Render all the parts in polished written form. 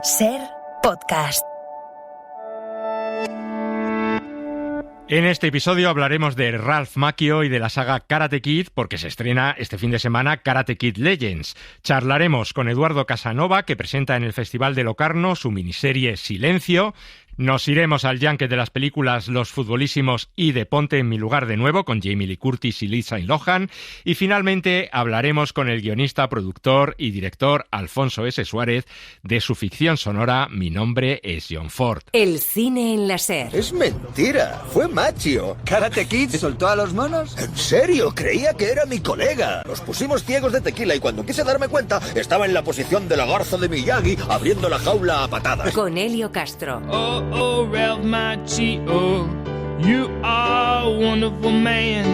Ser Podcast. En este episodio hablaremos de Ralph Macchio y de la saga Karate Kid, porque se estrena este fin de semana Karate Kid Legends. Charlaremos con Eduardo Casanova, que presenta en el Festival de Locarno su miniserie Silencio. Nos iremos al Junket de las películas Los Futbolísimos y de Ponte en mi lugar de nuevo, con Jamie Lee Curtis y Lindsay Lohan. Y finalmente hablaremos con el guionista, productor y director Alfonso S. Suárez de su ficción sonora Mi nombre es John Ford. El cine en la SER. Es mentira, fue Macchio. ¿Karate Kid soltó a los monos? ¿En serio? Creía que era mi colega. Nos pusimos ciegos de tequila y cuando quise darme cuenta estaba en la posición de la garza de Miyagi abriendo la jaula a patadas. Con Helio Castro. Oh, Ralph Macchio, you are a wonderful man.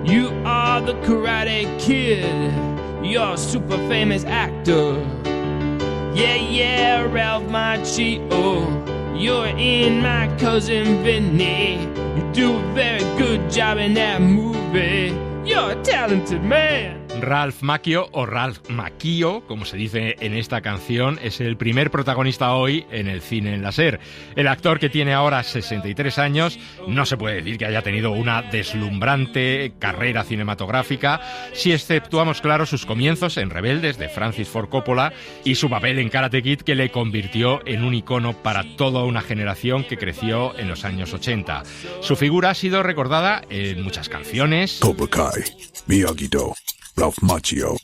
You are the Karate Kid. You're a super famous actor. Yeah, Ralph Macchio. You're in My Cousin Vinny. You do a very good job in that movie. You're a talented man. Ralph Macchio, o Ralph Macchio, como se dice en esta canción, es el primer protagonista hoy en el cine en la SER. El actor, que tiene ahora 63 años, no se puede decir que haya tenido una deslumbrante carrera cinematográfica, si exceptuamos, claro, sus comienzos en Rebeldes, de Francis Ford Coppola, y su papel en Karate Kid, que le convirtió en un icono para toda una generación que creció en los años 80. Su figura ha sido recordada en muchas canciones. Cobra Kai, Miyagi-Do, Ralph Macchio.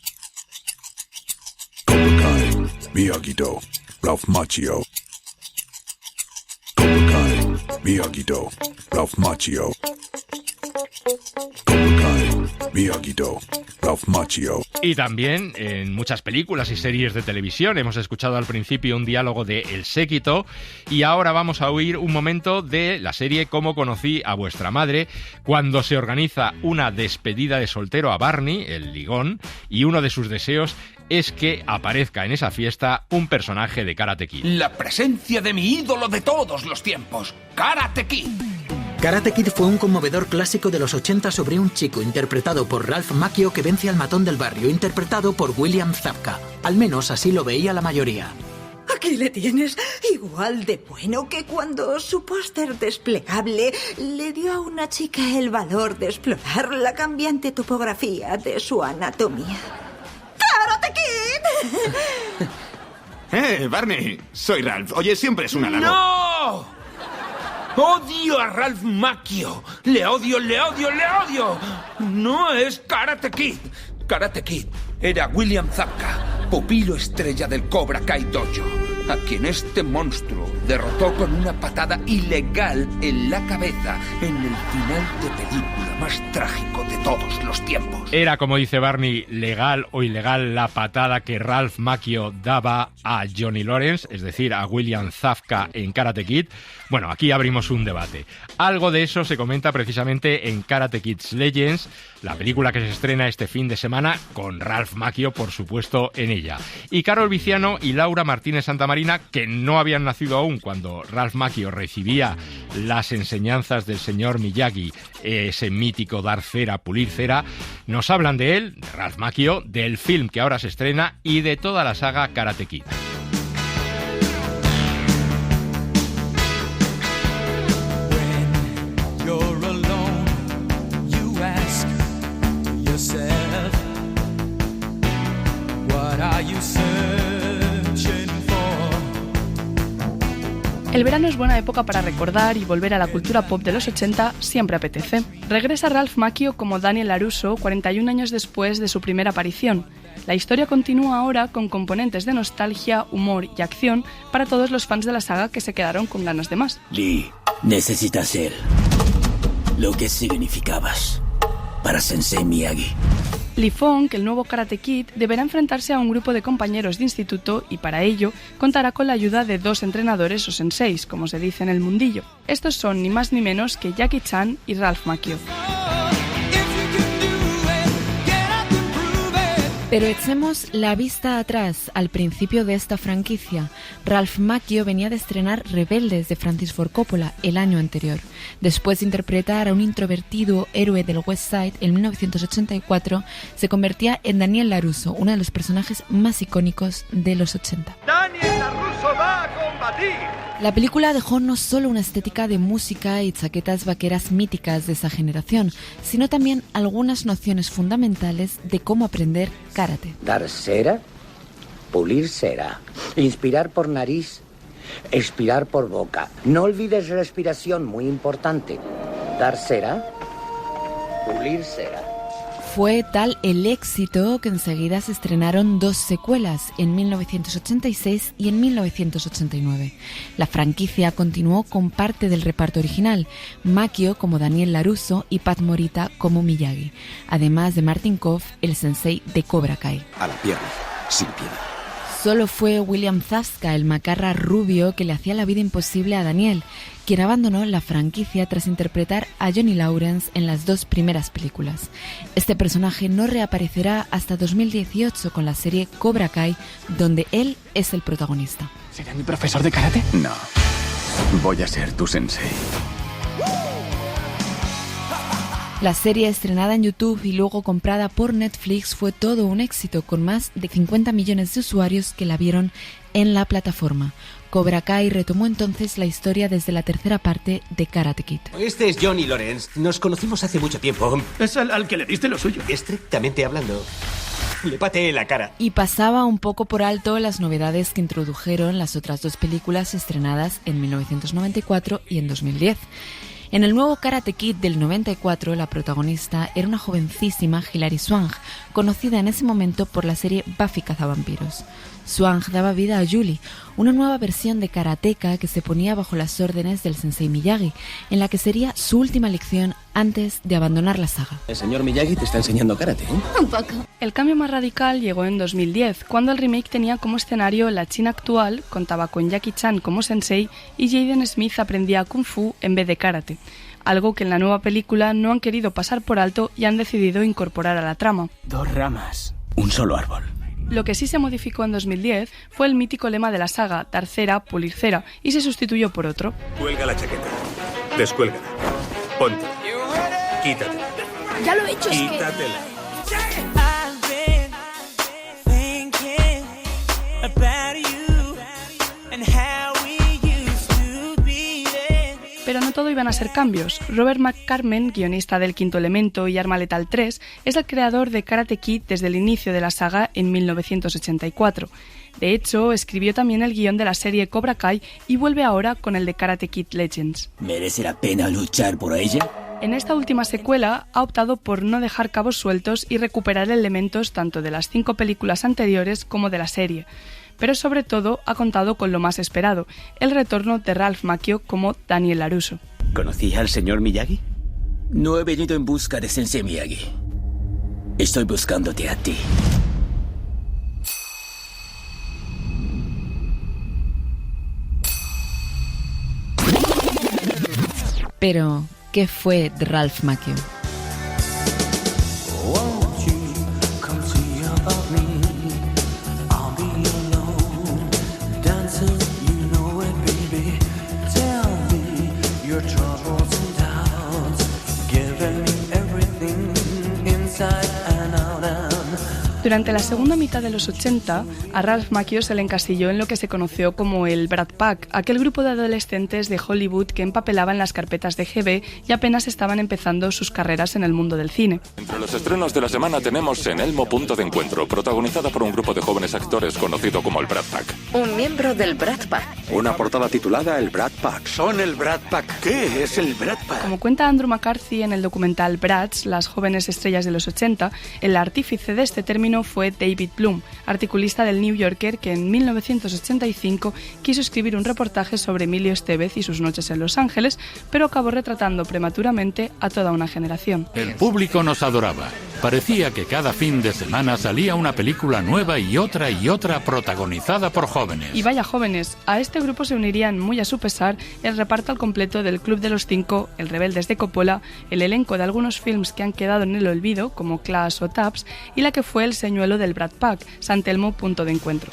Cobra Kai, Miyagi-Do, Ralph Macchio. Cobra Kai, Miyagi-Do, Ralph Macchio. Cobra Kai, Miyagi-Do, Ralph Macchio. Y también en muchas películas y series de televisión. Hemos escuchado al principio un diálogo de El Séquito y ahora vamos a oír un momento de la serie Cómo conocí a vuestra madre, cuando se organiza una despedida de soltero a Barney, el ligón, y uno de sus deseos es que aparezca en esa fiesta un personaje de Karate Kid. La presencia de mi ídolo de todos los tiempos, Karate Kid. Karate Kid fue un conmovedor clásico de los 80 sobre un chico interpretado por Ralph Macchio que vence al matón del barrio, interpretado por William Zabka. Al menos así lo veía la mayoría. Aquí le tienes, igual de bueno que cuando su póster desplegable le dio a una chica el valor de explorar la cambiante topografía de su anatomía. ¡Karate Kid! Barney, soy Ralph. Oye, siempre es un halago. ¡No! ¡Odio a Ralph Macchio! ¡Le odio! No es Karate Kid. Karate Kid era William Zabka, pupilo estrella del Cobra Kai Dojo, a quien este monstruo derrotó con una patada ilegal en la cabeza en el final de película más trágico de todos los tiempos. Era, como dice Barney, legal o ilegal la patada que Ralph Macchio daba a Johnny Lawrence, es decir, a William Zabka en Karate Kid. Bueno, aquí abrimos un debate. Algo de eso se comenta precisamente en Karate Kid Legends, la película que se estrena este fin de semana, con Ralph Macchio, por supuesto, en ella. Y Carol Viciano y Laura Martínez Santamarina, que no habían nacido aún cuando Ralph Macchio recibía las enseñanzas del señor Miyagi, ese mítico dar cera, pulir cera, nos hablan de él, de Ralph Macchio, del film que ahora se estrena y de toda la saga Karate Kid. El verano es buena época para recordar y volver a la cultura pop de los 80, siempre apetece. Regresa Ralph Macchio como Daniel LaRusso 41 años después de su primera aparición. La historia continúa ahora con componentes de nostalgia, humor y acción para todos los fans de la saga que se quedaron con ganas de más. Lee, necesitas ser lo que significabas para Sensei Miyagi. Lee Fong, el nuevo Karate Kid, deberá enfrentarse a un grupo de compañeros de instituto y para ello contará con la ayuda de 2 entrenadores o senseis, como se dice en el mundillo. Estos son ni más ni menos que Jackie Chan y Ralph Macchio. Pero echemos la vista atrás al principio de esta franquicia. Ralph Macchio venía de estrenar Rebeldes de Francis Ford Coppola el año anterior. Después de interpretar a un introvertido héroe del West Side en 1984, se convertía en Daniel LaRusso, uno de los personajes más icónicos de los 80. ¡Daniel LaRusso va! ¡A ti! La película dejó no solo una estética de música y chaquetas vaqueras míticas de esa generación, sino también algunas nociones fundamentales de cómo aprender karate. Dar cera, pulir cera, inspirar por nariz, expirar por boca. No olvides respiración, muy importante. Dar cera, pulir cera. Fue tal el éxito que enseguida se estrenaron 2 secuelas, en 1986 y en 1989. La franquicia continuó con parte del reparto original, Makio como Daniel LaRusso y Pat Morita como Miyagi, además de Martin Kov, el sensei de Cobra Kai. A la pierna, sin piedad. Solo fue William Zabka, el macarra rubio que le hacía la vida imposible a Daniel, quien abandonó la franquicia tras interpretar a Johnny Lawrence en las 2 primeras películas. Este personaje no reaparecerá hasta 2018 con la serie Cobra Kai, donde él es el protagonista. ¿Será mi profesor de karate? No, voy a ser tu sensei. La serie, estrenada en YouTube y luego comprada por Netflix, fue todo un éxito, con más de 50 millones de usuarios que la vieron en la plataforma. Cobra Kai retomó entonces la historia desde la tercera parte de Karate Kid. Este es Johnny Lawrence. Nos conocimos hace mucho tiempo. Es al que le diste lo suyo. Estrictamente hablando, le pateé la cara. Y pasaba un poco por alto las novedades que introdujeron las otras 2 películas estrenadas en 1994 y en 2010. En el nuevo Karate Kid del 94, la protagonista era una jovencísima Hilary Swank, conocida en ese momento por la serie Buffy Cazavampiros. Swank daba vida a Julie, una nueva versión de karateka que se ponía bajo las órdenes del sensei Miyagi, en la que sería su última lección antes de abandonar la saga. El señor Miyagi te está enseñando karate, ¿eh? Un poco. El cambio más radical llegó en 2010, cuando el remake tenía como escenario la China actual, contaba con Jackie Chan como sensei y Jaden Smith aprendía Kung Fu en vez de karate, algo que en la nueva película no han querido pasar por alto y han decidido incorporar a la trama. 2 ramas, un solo árbol. Lo que sí se modificó en 2010 fue el mítico lema de la saga, dar cera, pulir cera, y se sustituyó por otro. Cuelga la chaqueta, descuélgala, ponte, quítatela. Ya lo he hecho, Quítatela. Pero no todo iban a ser cambios. Robert McCarmen, guionista del Quinto Elemento y Arma Letal 3, es el creador de Karate Kid desde el inicio de la saga en 1984. De hecho, escribió también el guión de la serie Cobra Kai y vuelve ahora con el de Karate Kid Legends. ¿Merece la pena luchar por ella? En esta última secuela ha optado por no dejar cabos sueltos y recuperar elementos tanto de las 5 películas anteriores como de la serie. Pero sobre todo ha contado con lo más esperado, el retorno de Ralph Macchio como Daniel LaRusso. ¿Conocía al señor Miyagi? No he venido en busca de Sensei Miyagi. Estoy buscándote a ti. Pero, ¿qué fue de Ralph Macchio? Durante la segunda mitad de los 80, a Ralph Macchio se le encasilló en lo que se conoció como el Brat Pack, aquel grupo de adolescentes de Hollywood que empapelaban las carpetas de GB y apenas estaban empezando sus carreras en el mundo del cine. Entre los estrenos de la semana tenemos En Elmo Punto de Encuentro, protagonizada por un grupo de jóvenes actores conocido como el Brat Pack. Un miembro del Brat Pack. Una portada titulada El Brat Pack. Son el Brat Pack. ¿Qué es el Brat Pack? Como cuenta Andrew McCarthy en el documental Brats, las jóvenes estrellas de los 80, el artífice de este término fue David Bloom, articulista del New Yorker que en 1985 quiso escribir un reportaje sobre Emilio Estevez y sus noches en Los Ángeles, pero acabó retratando prematuramente a toda una generación. El público nos adoraba. Parecía que cada fin de semana salía una película nueva y otra protagonizada por jóvenes. Y vaya jóvenes, a este grupo se unirían muy a su pesar el reparto al completo del Club de los Cinco, El Rebeldes de Coppola, el elenco de algunos films que han quedado en el olvido, como Clash o Taps, y la que fue el señuelo del Brat Pack, San Telmo Punto de Encuentro.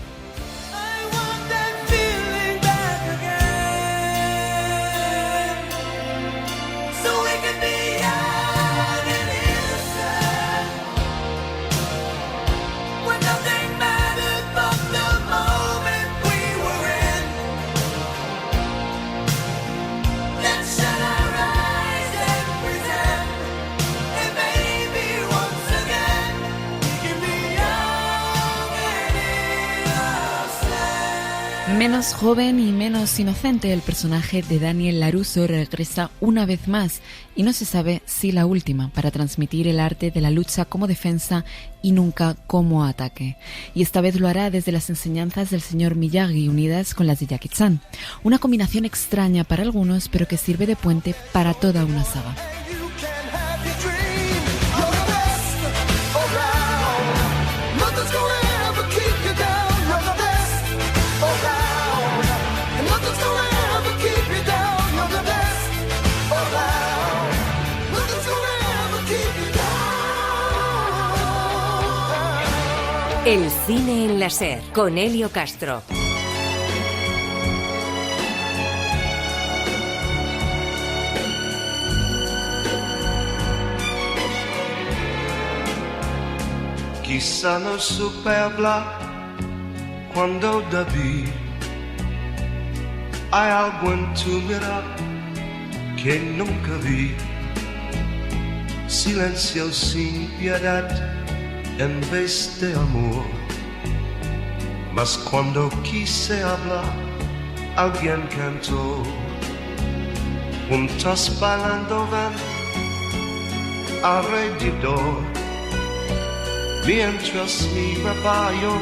Menos joven y menos inocente, el personaje de Daniel LaRusso regresa una vez más, y no se sabe si la última, para transmitir el arte de la lucha como defensa y nunca como ataque. Y esta vez lo hará desde las enseñanzas del señor Miyagi unidas con las de Jackie Chan. Una combinación extraña para algunos, pero que sirve de puente para toda una saga. El cine en la SER, con Helio Castro. Chissà non supe hablar quando debí. Hay algo en tu mirar que nunca vi. Silencio sin piedad en vez de amor. Mas cuando quise hablar, alguien cantó. Juntos bailando van alrededor. Mientras miraba yo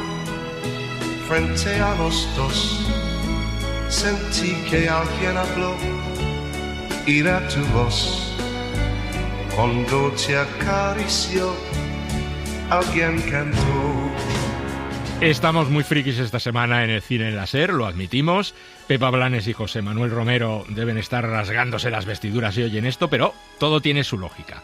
frente a los dos, sentí que alguien habló y era tu voz. Cuando te acarició, alguien cantó. Estamos muy frikis esta semana en el cine en la SER, lo admitimos. Pepa Blanes y José Manuel Romero deben estar rasgándose las vestiduras si oyen esto, pero todo tiene su lógica.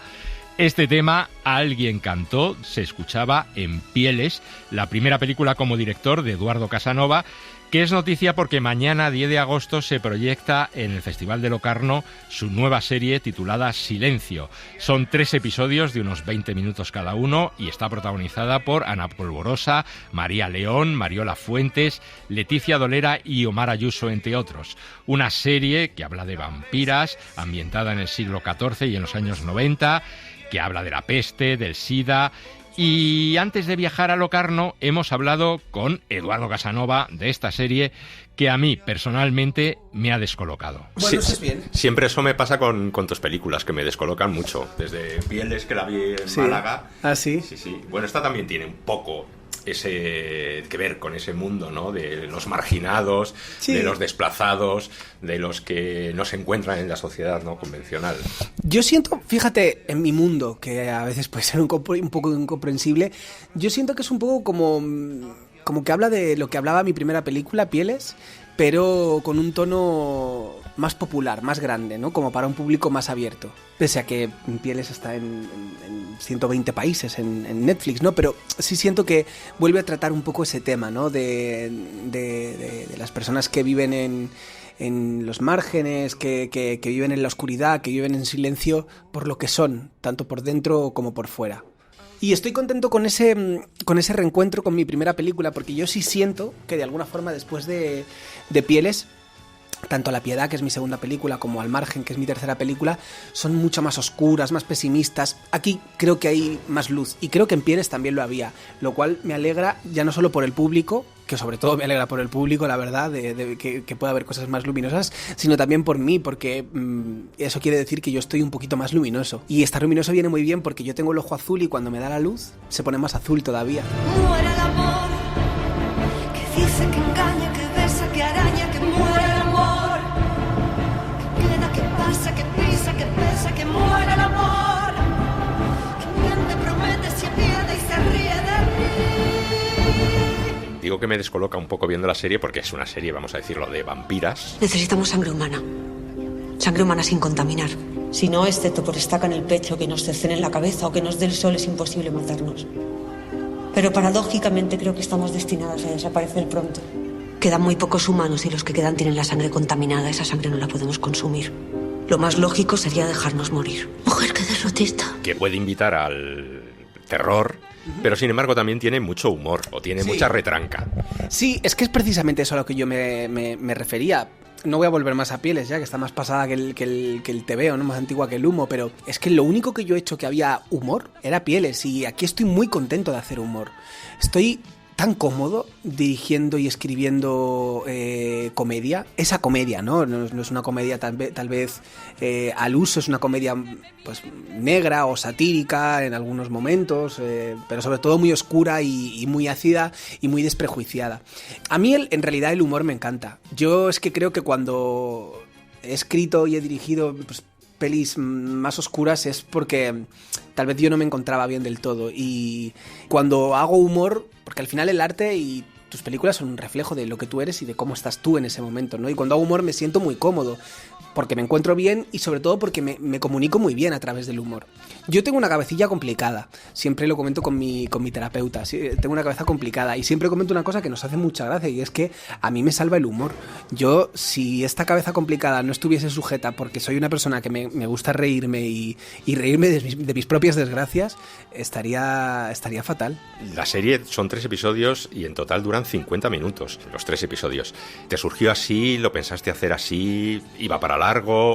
Este tema, Alguien cantó, se escuchaba en Pieles, la primera película como director de Eduardo Casanova, que es noticia porque mañana, 10 de agosto, se proyecta en el Festival de Locarno su nueva serie titulada Silencio. Son 3 episodios de unos 20 minutos cada uno y está protagonizada por Ana Polvorosa, María León, Mariola Fuentes, Leticia Dolera y Omar Ayuso, entre otros. Una serie que habla de vampiras, ambientada en el siglo XIV y en los años 90, que habla de la peste, del SIDA. Y antes de viajar a Locarno hemos hablado con Eduardo Casanova de esta serie que a mí personalmente me ha descolocado. Bueno, sí, bien. Siempre eso me pasa con tus películas, que me descolocan mucho. Desde Pieles, que la vi en Málaga. ¿Ah, sí? Sí. Bueno, esta también tiene un poco ese que ver con ese mundo, ¿no? De los marginados, de los desplazados, de los que no se encuentran en la sociedad no convencional. Yo siento, fíjate, en mi mundo, que a veces puede ser un poco incomprensible, yo siento que es un poco como que habla de lo que hablaba mi primera película, Pieles, pero con un tono más popular, más grande, ¿no? Como para un público más abierto. Pese a que Pieles está en 120 países en Netflix, ¿no? Pero sí siento que vuelve a tratar un poco ese tema, ¿no? De las personas que viven en los márgenes, que viven en la oscuridad, que viven en silencio por lo que son, tanto por dentro como por fuera. Y estoy contento con ese reencuentro con mi primera película, porque yo sí siento que de alguna forma después de Pieles, tanto La Piedad, que es mi segunda película, como Al Margen, que es mi tercera película, son mucho más oscuras, más pesimistas. Aquí creo que hay más luz, y creo que en Pieles también lo había, lo cual me alegra ya no solo por el público, que sobre todo me alegra por el público, la verdad, de que pueda haber cosas más luminosas, sino también por mí, porque eso quiere decir que yo estoy un poquito más luminoso. Y estar luminoso viene muy bien porque yo tengo el ojo azul y cuando me da la luz se pone más azul todavía. Muera el amor, que dice, que engaña, que besa, que araña, que muera el amor, que queda, que pasa, que pisa, que pesa, que muera el amor, que miente, promete, se pierde y se ríe de mí. Digo que me descoloca un poco viendo la serie porque es una serie, vamos a decirlo, de vampiras. Necesitamos sangre humana. Sangre humana sin contaminar. Si no, excepto por estaca en el pecho, que nos cercene en la cabeza o que nos dé el sol, es imposible matarnos. Pero paradójicamente creo que estamos destinadas a desaparecer pronto. Quedan muy pocos humanos y los que quedan tienen la sangre contaminada. Esa sangre no la podemos consumir. Lo más lógico sería dejarnos morir. Mujer, qué derrotista. Que puede invitar al terror, pero sin embargo también tiene mucho humor, o tiene mucha retranca. Sí, es que es precisamente eso a lo que yo me refería. No voy a volver más a Pieles ya, que está más pasada que el TVO, ¿no? Más antigua que el humo, pero es que lo único que yo he hecho que había humor era Pieles, y aquí estoy muy contento de hacer humor. Estoy tan cómodo dirigiendo y escribiendo comedia. Esa comedia, ¿no? No es una comedia tal vez al uso, es una comedia pues negra o satírica en algunos momentos, pero sobre todo muy oscura y muy ácida y muy desprejuiciada. A mí en realidad el humor me encanta. Yo es que creo que cuando he escrito y he dirigido pues, pelis más oscuras es porque tal vez yo no me encontraba bien del todo, y cuando hago humor, porque al final el arte y tus películas son un reflejo de lo que tú eres y de cómo estás tú en ese momento, ¿no? Y cuando hago humor me siento muy cómodo, porque me encuentro bien y sobre todo porque me comunico muy bien a través del humor. Yo tengo una cabecilla complicada, siempre lo comento con mi terapeuta, ¿sí? Tengo una cabeza complicada y siempre comento una cosa que nos hace mucha gracia, y es que a mí me salva el humor. Yo, si esta cabeza complicada no estuviese sujeta porque soy una persona que me gusta reírme y reírme de mis propias desgracias, estaría fatal. La serie son 3 episodios y en total duran 50 minutos, los 3 episodios. ¿Te surgió así? ¿Lo pensaste hacer así? ¿Iba para largo?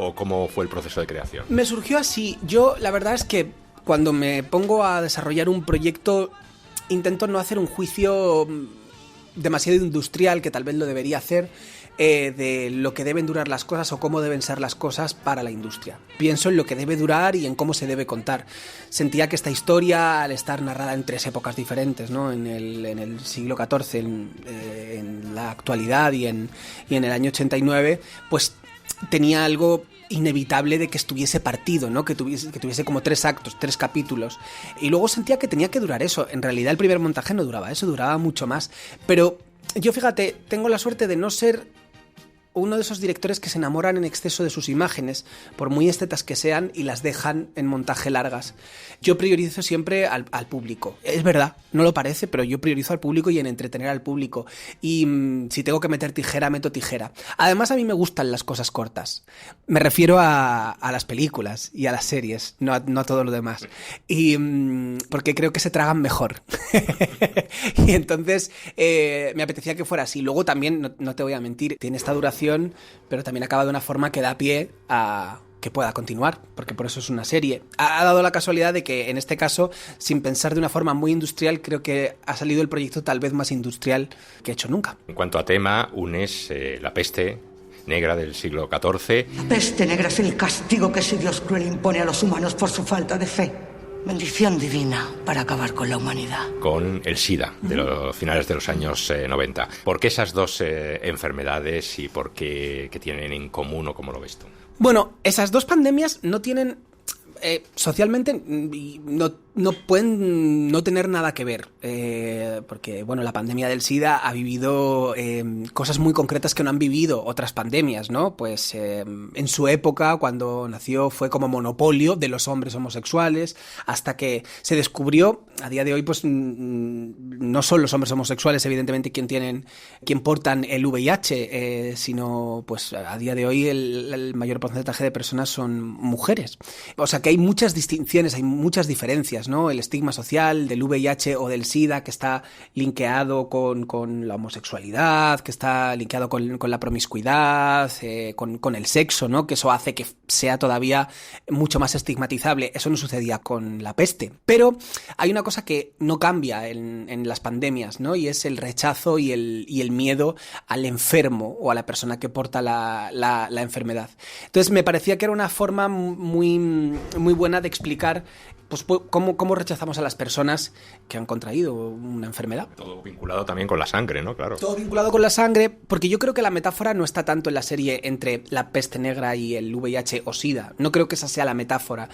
¿O cómo fue el proceso de creación? Me surgió así. Yo, la verdad es que cuando me pongo a desarrollar un proyecto, intento no hacer un juicio demasiado industrial, que tal vez lo debería hacer, de lo que deben durar las cosas o cómo deben ser las cosas para la industria. Pienso en lo que debe durar y en cómo se debe contar. Sentía que esta historia, al estar narrada en 3 épocas diferentes, ¿no? En el siglo XIV, en la actualidad y en el año 89, pues tenía algo inevitable de que estuviese partido, ¿no? Que tuviese como 3 actos, 3 capítulos. Y luego sentía que tenía que durar eso. En realidad el primer montaje no duraba eso, duraba mucho más. Pero yo, fíjate, tengo la suerte de no ser uno de esos directores que se enamoran en exceso de sus imágenes, por muy estetas que sean, y las dejan en montaje largas. Yo priorizo siempre al público. Es verdad, no lo parece, pero yo priorizo al público y en entretener al público. Y si tengo que meter tijera, meto tijera. Además, a mí me gustan las cosas cortas. Me refiero a las películas y a las series, no a todo lo demás. Y porque creo que se tragan mejor. Y entonces me apetecía que fuera así. Luego también, no te voy a mentir, tiene esta duración, pero también acaba de una forma que da pie a que pueda continuar, porque por eso es una serie. Ha dado la casualidad de que en este caso, sin pensar de una forma muy industrial, creo que ha salido el proyecto tal vez más industrial que he hecho nunca. En cuanto a tema, unes la peste negra del siglo XIV. La peste negra es el castigo que ese Dios cruel impone a los humanos por su falta de fe. Bendición divina para acabar con la humanidad. Con el SIDA, de los finales de los años 90. ¿Por qué esas 2 enfermedades y por qué tienen en común o cómo lo ves tú? Bueno, esas 2 pandemias no tienen... socialmente no pueden no tener nada que ver, porque bueno, la pandemia del SIDA ha vivido cosas muy concretas que no han vivido otras pandemias, ¿no? Pues en su época, cuando nació, fue como monopolio de los hombres homosexuales, hasta que se descubrió. A día de hoy, pues no son los hombres homosexuales, evidentemente, quien portan el VIH, sino pues a día de hoy el mayor porcentaje de personas son mujeres. O sea que hay muchas distinciones, hay muchas diferencias, ¿no? El estigma social del VIH o del SIDA, que está linkeado con la homosexualidad, que está linkeado con la promiscuidad, con el sexo, ¿no? Que eso hace que sea todavía mucho más estigmatizable. Eso no sucedía con la peste. Pero hay una cosa que no cambia en las pandemias, ¿no? Y es el rechazo y el miedo al enfermo o a la persona que porta la enfermedad. Entonces me parecía que era una forma muy buena de explicar pues cómo rechazamos a las personas que han contraído una enfermedad. Todo vinculado también con la sangre, ¿no? Claro. Todo vinculado con la sangre, porque yo creo que la metáfora no está tanto en la serie entre la peste negra y el VIH o SIDA. No creo que esa sea la metáfora.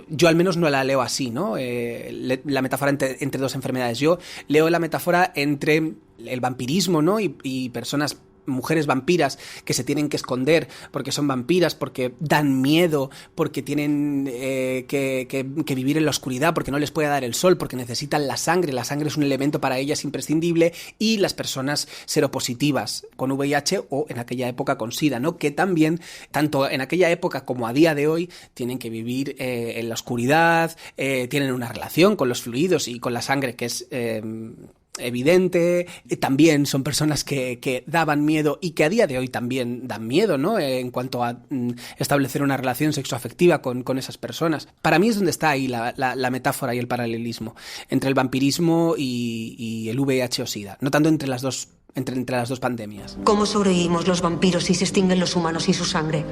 Yo al menos no la leo así, ¿no? La metáfora entre 2 enfermedades. Yo leo la metáfora entre el vampirismo, ¿no? Y personas, mujeres vampiras que se tienen que esconder porque son vampiras, porque dan miedo, porque tienen que vivir en la oscuridad, porque no les puede dar el sol, porque necesitan la sangre. La sangre es un elemento para ellas imprescindible, y las personas seropositivas con VIH o en aquella época con SIDA, ¿no? Que también, tanto en aquella época como a día de hoy, tienen que vivir en la oscuridad, tienen una relación con los fluidos y con la sangre que es evidente. También son personas que daban miedo y que a día de hoy también dan miedo, ¿no? En cuanto a establecer una relación sexoafectiva con esas personas. Para mí es donde está ahí la metáfora y el paralelismo entre el vampirismo y el VIH o SIDA, no tanto entre las dos pandemias. ¿Cómo sobrevivimos los vampiros si se extinguen los humanos y su sangre?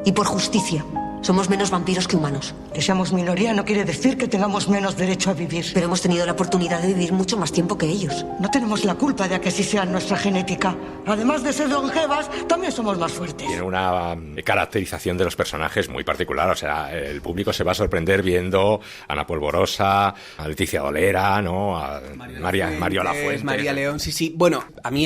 Y por justicia. Somos menos vampiros que humanos. Que seamos minoría no quiere decir que tengamos menos derecho a vivir. Pero hemos tenido la oportunidad de vivir mucho más tiempo que ellos. No tenemos la culpa de que así sea nuestra genética. Además de ser longevas, también somos más fuertes. Tiene una caracterización de los personajes muy particular. O sea, el público se va a sorprender viendo a Ana Polvorosa, a Leticia Dolera, ¿no? A Mario Lafuente. María León, sí. Bueno, a mí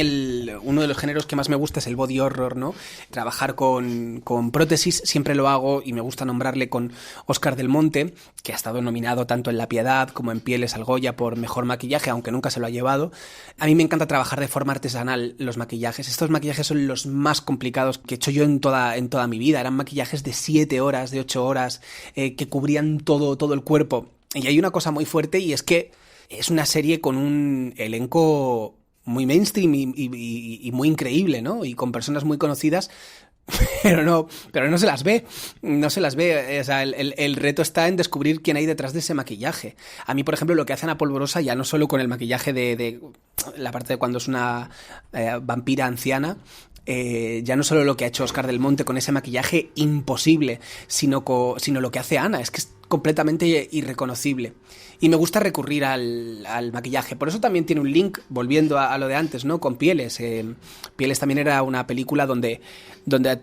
uno de los géneros que más me gusta es el body horror, ¿no? Trabajar con prótesis, siempre lo hago y me gusta nombrarle con Óscar del Monte, que ha estado nominado tanto en La Piedad como en Pieles al Goya por mejor maquillaje, aunque nunca se lo ha llevado. A mí me encanta trabajar de forma artesanal los maquillajes. Estos maquillajes son los más complicados que he hecho yo en toda mi vida. Eran maquillajes de 7 horas, de 8 horas, que cubrían todo el cuerpo. Y hay una cosa muy fuerte, y es que es una serie con un elenco muy mainstream y muy increíble, ¿no? Y con personas muy conocidas, pero no se las ve. O sea, el reto está en descubrir quién hay detrás de ese maquillaje. A mí, por ejemplo, lo que hace Ana Polvorosa, ya no solo con el maquillaje de la parte de cuando es una vampira anciana, ya no solo lo que ha hecho Óscar del Monte con ese maquillaje imposible, sino lo que hace Ana, es que es completamente irreconocible. Y me gusta recurrir al maquillaje. Por eso también tiene un link, volviendo a lo de antes, ¿no? Con Pieles. Pieles también era una película donde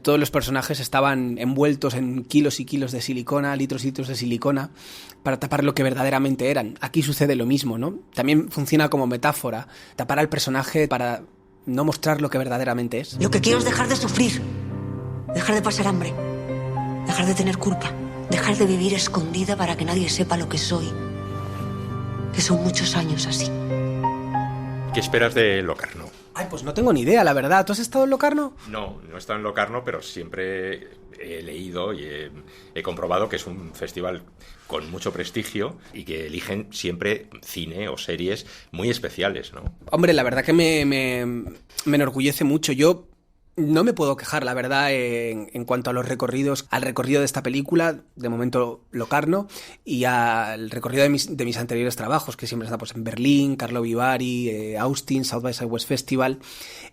todos los personajes estaban envueltos en kilos y kilos de silicona, litros y litros de silicona, para tapar lo que verdaderamente eran. Aquí sucede lo mismo, ¿no? También funciona como metáfora, tapar al personaje para no mostrar lo que verdaderamente es. Lo que quiero es dejar de sufrir, dejar de pasar hambre, dejar de tener culpa, dejar de vivir escondida para que nadie sepa lo que soy. Que son muchos años así. ¿Qué esperas de Locarno? Ay, pues no tengo ni idea, la verdad. ¿Tú has estado en Locarno? No he estado en Locarno, pero siempre he leído y he comprobado que es un festival con mucho prestigio y que eligen siempre cine o series muy especiales, ¿no? Hombre, la verdad que me enorgullece mucho. Yo no me puedo quejar, la verdad, en cuanto a los recorridos, al recorrido de esta película, de momento Locarno, y al recorrido de mis anteriores trabajos, que siempre está pues en Berlín, Carlo Vivari, Austin, South by Southwest Festival.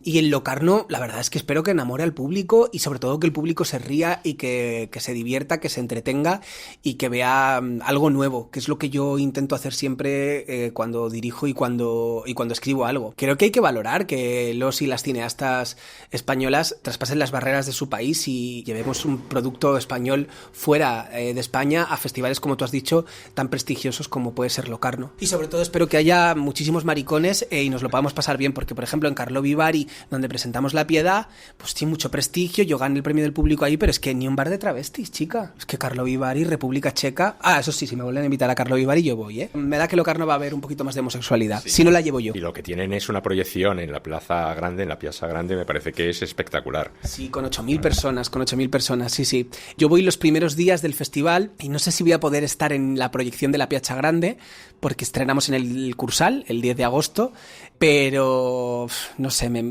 Y en Locarno, la verdad es que espero que enamore al público y sobre todo que el público se ría y que se divierta, que se entretenga y que vea algo nuevo, que es lo que yo intento hacer siempre cuando dirijo y cuando escribo algo. Creo que hay que valorar que los y las cineastas españolas traspasen las barreras de su país y llevemos un producto español fuera de España a festivales, como tú has dicho, tan prestigiosos como puede ser Locarno. Y sobre todo espero que haya muchísimos maricones y nos lo podamos pasar bien, porque por ejemplo en Carlo Vivari, donde presentamos La Piedad, pues tiene mucho prestigio, yo gané el premio del público ahí, pero es que ni un bar de travestis, chica. Es que Carlo Vivari, República Checa... Ah, eso sí, si me vuelven a invitar a Carlo Vivari yo voy, ¿eh? Me da que Locarno va a haber un poquito más de homosexualidad, sí. Si no la llevo yo. Y lo que tienen es una proyección en la Plaza Grande, en la Piazza Grande, me parece que es espectacular. Sí, con 8.000 personas, sí. Yo voy los primeros días del festival y no sé si voy a poder estar en la proyección de la Piazza Grande, porque estrenamos en el Cursal el 10 de agosto, pero no sé, me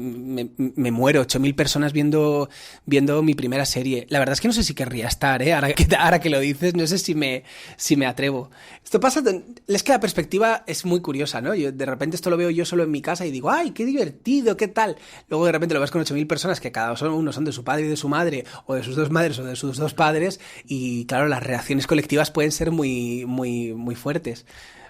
muero, 8.000 personas viendo mi primera serie. La verdad es que no sé si querría estar, ahora que lo dices, no sé si me atrevo. Esto pasa, es que la perspectiva es muy curiosa, ¿no? Yo de repente esto lo veo yo solo en mi casa y digo, ¡ay, qué divertido, qué tal! Luego de repente lo ves con 8.000 personas que cada uno son de su padre y de su madre, o de sus dos madres o de sus dos padres, y claro, las reacciones colectivas pueden ser muy, muy, muy fuertes.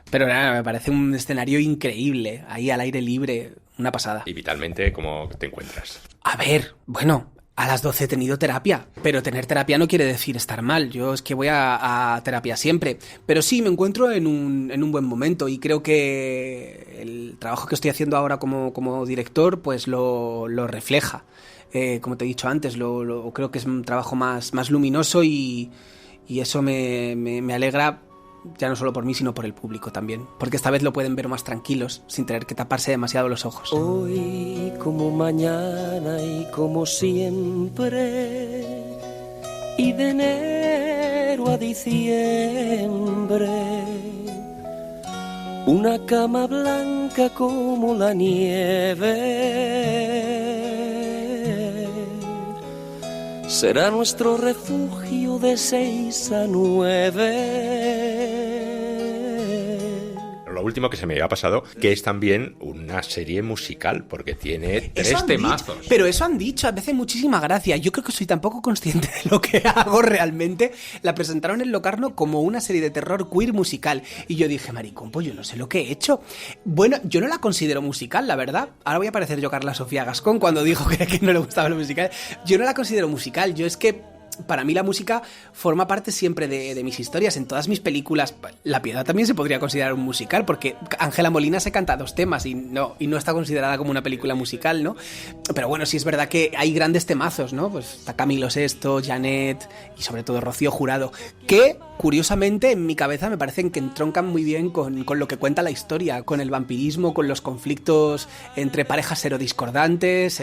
Pero nada, me parece un escenario increíble, ahí al aire libre, una pasada. Y vitalmente, ¿cómo te encuentras? A ver, bueno, a las 12 he tenido terapia, pero tener terapia no quiere decir estar mal. Yo es que voy a terapia siempre, pero sí me encuentro en un buen momento y creo que el trabajo que estoy haciendo ahora como director pues lo refleja. Como te he dicho antes, creo que es un trabajo más luminoso y eso me alegra, ya no solo por mí, sino por el público también, porque esta vez lo pueden ver más tranquilos, sin tener que taparse demasiado los ojos. Hoy como mañana y como siempre, y de enero a diciembre, una cama blanca blanca como la nieve. Será nuestro refugio de 6 a 9. Lo último que se me ha pasado, que es también una serie musical, porque tiene 3 temazos. Pero eso han dicho, a veces muchísima gracia. Yo creo que soy tan poco consciente de lo que hago realmente. La presentaron en Locarno como una serie de terror queer musical. Y yo dije, maricón, pues yo no sé lo que he hecho. Bueno, yo no la considero musical, la verdad. Ahora voy a parecer yo Carla Sofía Gascón cuando dijo que no le gustaba lo musical. Yo no la considero musical, yo es que... Para mí la música forma parte siempre de mis historias. En todas mis películas, La Piedad también se podría considerar un musical, porque Ángela Molina se canta 2 temas y no está considerada como una película musical, ¿no? Pero bueno, sí es verdad que hay grandes temazos, ¿no? Pues está Camilo Sesto, Janet y sobre todo Rocío Jurado, que curiosamente en mi cabeza me parecen que entroncan muy bien con lo que cuenta la historia, con el vampirismo, con los conflictos entre parejas serodiscordantes,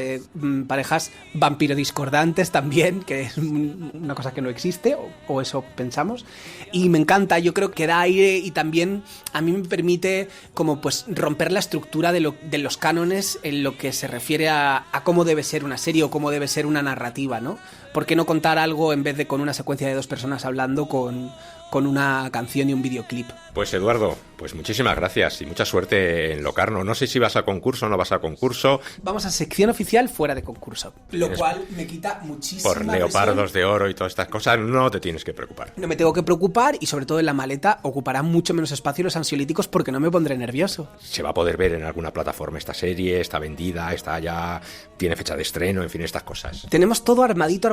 parejas vampirodiscordantes también, que es una cosa que no existe, o eso pensamos, y me encanta. Yo creo que da aire y también a mí me permite como pues romper la estructura de los cánones en lo que se refiere a cómo debe ser una serie o cómo debe ser una narrativa, ¿no? ¿Por qué no contar algo en vez de con una secuencia de 2 personas hablando con una canción y un videoclip? Pues Eduardo, pues muchísimas gracias y mucha suerte en Locarno. No sé si vas a concurso o no vas a concurso. Vamos a sección oficial fuera de concurso, lo cual me quita muchísima Por leopardos presión. De oro y todas estas cosas no te tienes que preocupar. No me tengo que preocupar y sobre todo en la maleta ocuparán mucho menos espacio los ansiolíticos porque no me pondré nervioso. Se va a poder ver en alguna plataforma esta serie, está vendida, está ya, tiene fecha de estreno, en fin, estas cosas. Tenemos todo armadito,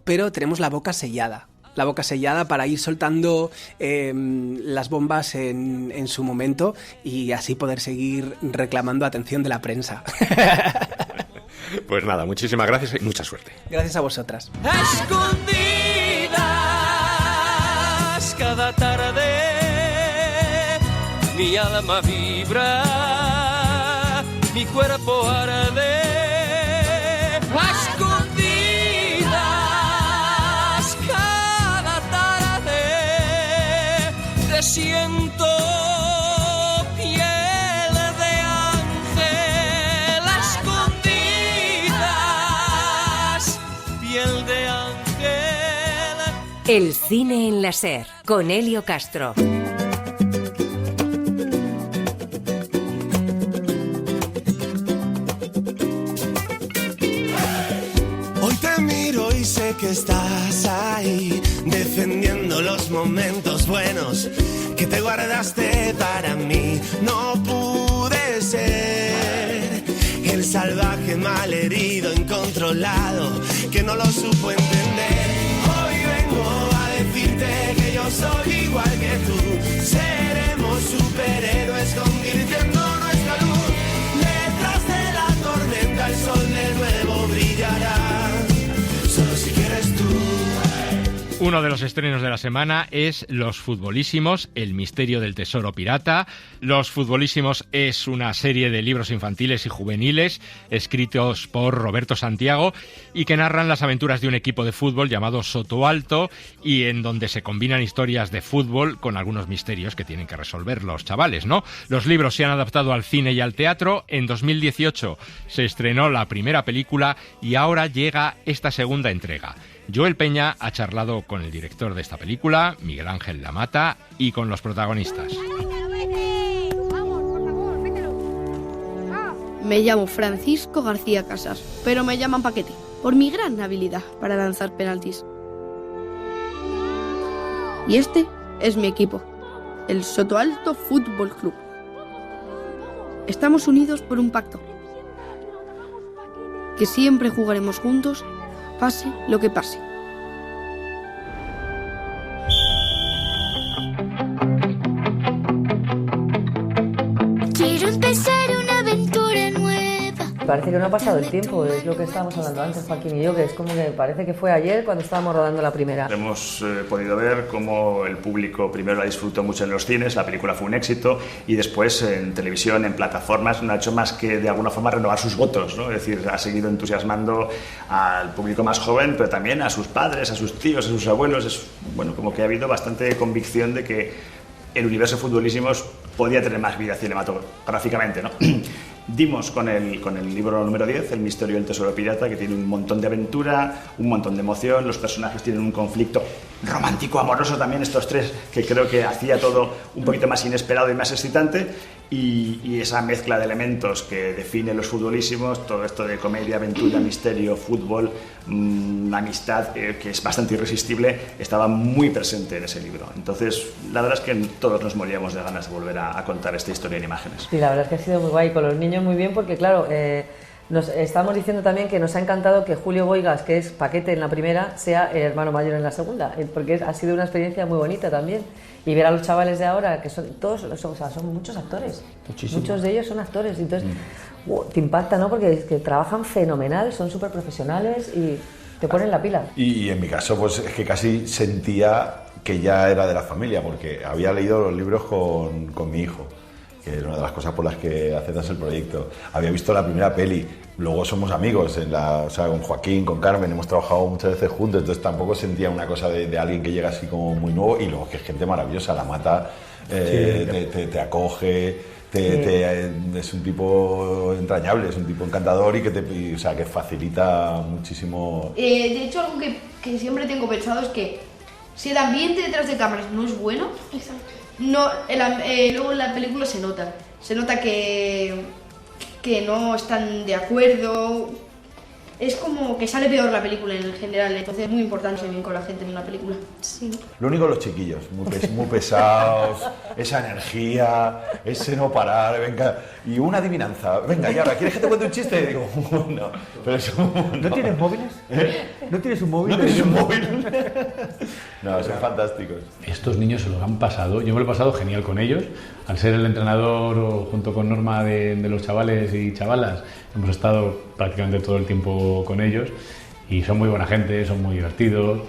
pero tenemos la boca sellada. La boca sellada para ir soltando las bombas en su momento y así poder seguir reclamando atención de la prensa. Pues nada, muchísimas gracias y mucha suerte. Gracias a vosotras. Escondidas cada tarde mi alma vibra, mi cuerpo arde. Siento piel de ángel, escondidas, piel de ángel. El cine en la SER, con Elio Castro. Hoy te miro y sé que estás ahí, defendiendo los momentos buenos que te guardaste para mí. No pude ser el salvaje malherido, incontrolado, que no lo supo entender. Hoy vengo a decirte que yo soy igual que tú. Seremos superhéroes convirtiendo nuestra luz. Detrás de la tormenta el sol de nuevo brillará. Solo si quieres tú. Uno de los estrenos de la semana es Los Futbolísimos, el misterio del tesoro pirata. Los Futbolísimos es una serie de libros infantiles y juveniles escritos por Roberto Santiago y que narran las aventuras de un equipo de fútbol llamado Soto Alto y en donde se combinan historias de fútbol con algunos misterios que tienen que resolver los chavales, ¿no? Los libros se han adaptado al cine y al teatro. En 2018 se estrenó la primera película y ahora llega esta segunda entrega. Joel Peña ha charlado con el director de esta película, Miguel Ángel Lamata, y con los protagonistas. Me llamo Francisco García Casas, pero me llaman Paquete, por mi gran habilidad para lanzar penaltis. Y este es mi equipo, el Soto Alto Fútbol Club. Estamos unidos por un pacto, que siempre jugaremos juntos, pase lo que pase. Quiero empezar una aventura nueva. Parece que no ha pasado el tiempo, es lo que estábamos hablando antes, Joaquín y yo, que es como que parece que fue ayer cuando estábamos rodando la primera. Hemos podido ver cómo el público primero la disfrutó mucho en los cines, la película fue un éxito, y después en televisión, en plataformas, no ha hecho más que de alguna forma renovar sus votos, ¿no? Es decir, ha seguido entusiasmando al público más joven, pero también a sus padres, a sus tíos, a sus abuelos. Es, bueno, como que ha habido bastante convicción de que el universo Futbolísimos podía tener más vida cinematográficamente, ¿no? Dimos con el libro número 10, El misterio del tesoro pirata, que tiene un montón de aventura, un montón de emoción, los personajes tienen un conflicto romántico, amoroso también, estos tres, que creo que hacía todo un poquito más inesperado y más excitante, y esa mezcla de elementos que define los Futbolísimos, todo esto de comedia, aventura, misterio, fútbol, amistad, que es bastante irresistible, estaba muy presente en ese libro. Entonces, la verdad es que todos nos moríamos de ganas de volver a contar esta historia en imágenes. Sí, la verdad es que ha sido muy guay, con los niños muy bien, porque claro, nos estamos diciendo también que nos ha encantado que Julio Boigas, que es Paquete en la primera, sea el hermano mayor en la segunda, porque ha sido una experiencia muy bonita también. Y ver a los chavales de ahora, que son todos, son muchos actores. Muchísimo. Muchos de ellos son actores, entonces te impacta, ¿no? Porque es que trabajan fenomenal, son súper profesionales y te ponen la pila. Y en mi caso, pues es que casi sentía que ya era de la familia, porque había leído los libros con mi hijo, que era una de las cosas por las que aceptas el proyecto. Había visto la primera peli, luego somos amigos, o sea, con Joaquín, con Carmen, hemos trabajado muchas veces juntos, entonces tampoco sentía una cosa de alguien que llega así como muy nuevo, y luego que es gente maravillosa, La Mata te acoge, es un tipo entrañable, es un tipo encantador y o sea, que facilita muchísimo. De hecho, algo que siempre tengo pensado es que si el ambiente detrás de cámaras no es bueno, no, luego en la película se nota que no están de acuerdo, es como que sale peor la película en general, entonces es muy importante ser bien con la gente en una película. Sí. Lo único los chiquillos, muy pesados, esa energía, ese no parar, venga, y una adivinanza, venga, y ahora, ¿quieres que te cuente un chiste? Y digo, no, pero eso... ¿No tienes móviles? ¿No tienes un móvil? ¿No tienes un móvil? No, son fantásticos. Estos niños se lo han pasado, yo me lo he pasado genial con ellos, al ser el entrenador junto con Norma de los chavales y chavalas, hemos estado prácticamente todo el tiempo con ellos y son muy buena gente, son muy divertidos,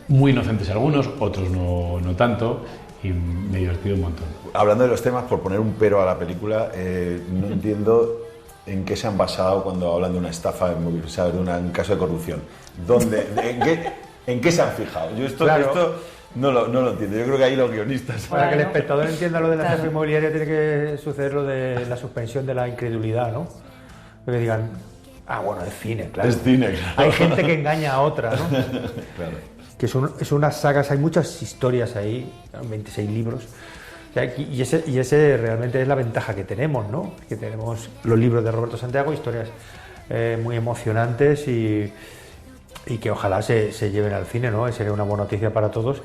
muy inocentes algunos, otros no tanto, y me he divertido un montón. Hablando de los temas, por poner un pero a la película, no entiendo en qué se han basado cuando hablan de una estafa, o sea, de un caso de corrupción. ¿En qué se han fijado? Yo esto no lo entiendo. Yo creo que ahí los guionistas... Para que el espectador entienda lo de la estafa inmobiliaria tiene que suceder lo de la suspensión de la incredulidad, ¿no? Que digan, bueno, es cine, claro. Es cine, claro. Hay gente que engaña a otra, ¿no? Claro. Que es unas sagas, hay muchas historias ahí, 26 libros. O sea, y ese realmente es la ventaja que tenemos, ¿no? Que tenemos los libros de Roberto Santiago, historias muy emocionantes y que ojalá se lleven al cine, ¿no? Sería una buena noticia para todos.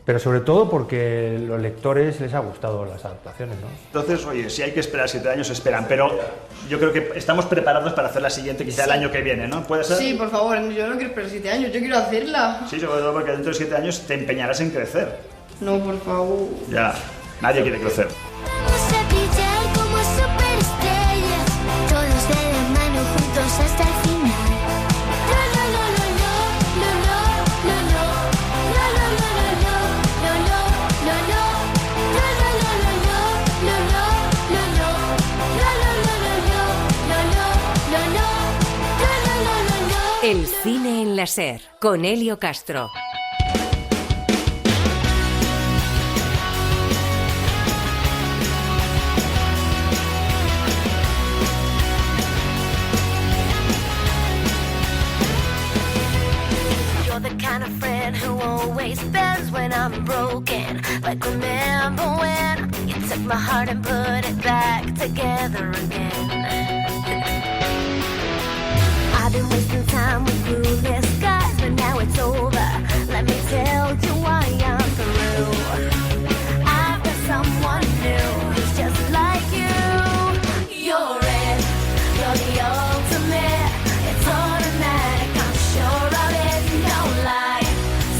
Pero sobre todo porque los lectores les ha gustado las adaptaciones, ¿no? Entonces, oye, si hay que esperar 7 años, esperan, pero yo creo que estamos preparados para hacer la siguiente quizá el año que viene, ¿no? ¿Puede ser? Sí, por favor, yo no quiero esperar 7 años, yo quiero hacerla. Sí, sobre todo porque dentro de 7 años te empeñarás en crecer. No, por favor. Ya, nadie quiere crecer. Vamos a brillar como superestrellas, todos de la mano juntos hasta el final. El cine en la SER, con Elio Castro. You're the kind of friend who always bends when I'm broken. Like remember when you took my heart and put it back together again. I've been wasting time with clueless guys, but now it's over. Let me tell you why I'm through. I've got someone new who's just like you. You're it, you're the ultimate. It's automatic, I'm sure of it, no lie.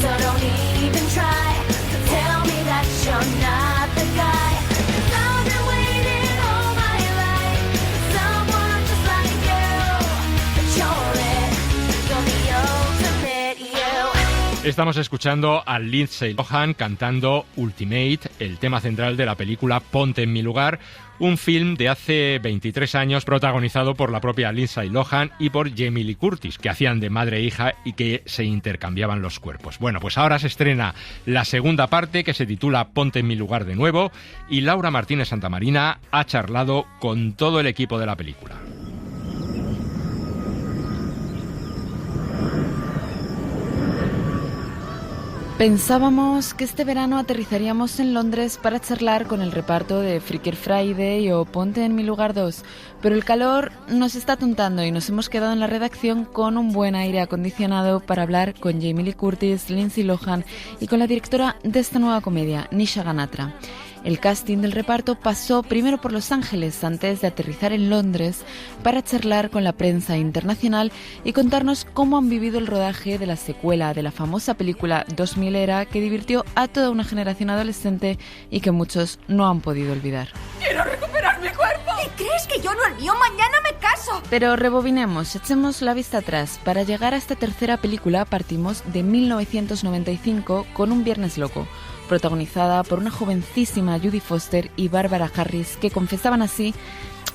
So don't even try to tell me that you're not the guy. 'Cause I've been waiting all my life, someone just like you. But you're it, Estamos escuchando a Lindsay Lohan cantando Ultimate, el tema central de la película Ponte en mi lugar, un film de hace 23 años protagonizado por la propia Lindsay Lohan y por Jamie Lee Curtis, que hacían de madre e hija y que se intercambiaban los cuerpos. Bueno, pues ahora se estrena la segunda parte, que se titula Ponte en mi lugar de nuevo, y Laura Martínez Santamarina ha charlado con todo el equipo de la película. Pensábamos que este verano aterrizaríamos en Londres para charlar con el reparto de Freaky Friday o Ponte en mi lugar 2, pero el calor nos está atontando y nos hemos quedado en la redacción con un buen aire acondicionado para hablar con Jamie Lee Curtis, Lindsay Lohan y con la directora de esta nueva comedia, Nisha Ganatra. El casting del reparto pasó primero por Los Ángeles antes de aterrizar en Londres para charlar con la prensa internacional y contarnos cómo han vivido el rodaje de la secuela de la famosa película 2000 Era, que divirtió a toda una generación adolescente y que muchos no han podido olvidar. ¡Quiero recuperar mi cuerpo! ¿Y crees que yo no el mío? ¡Mañana me caso! Pero rebobinemos, echemos la vista atrás. Para llegar a esta tercera película partimos de 1995 con Un viernes loco, protagonizada por una jovencísima Judy Foster y Barbara Harris, que confesaban así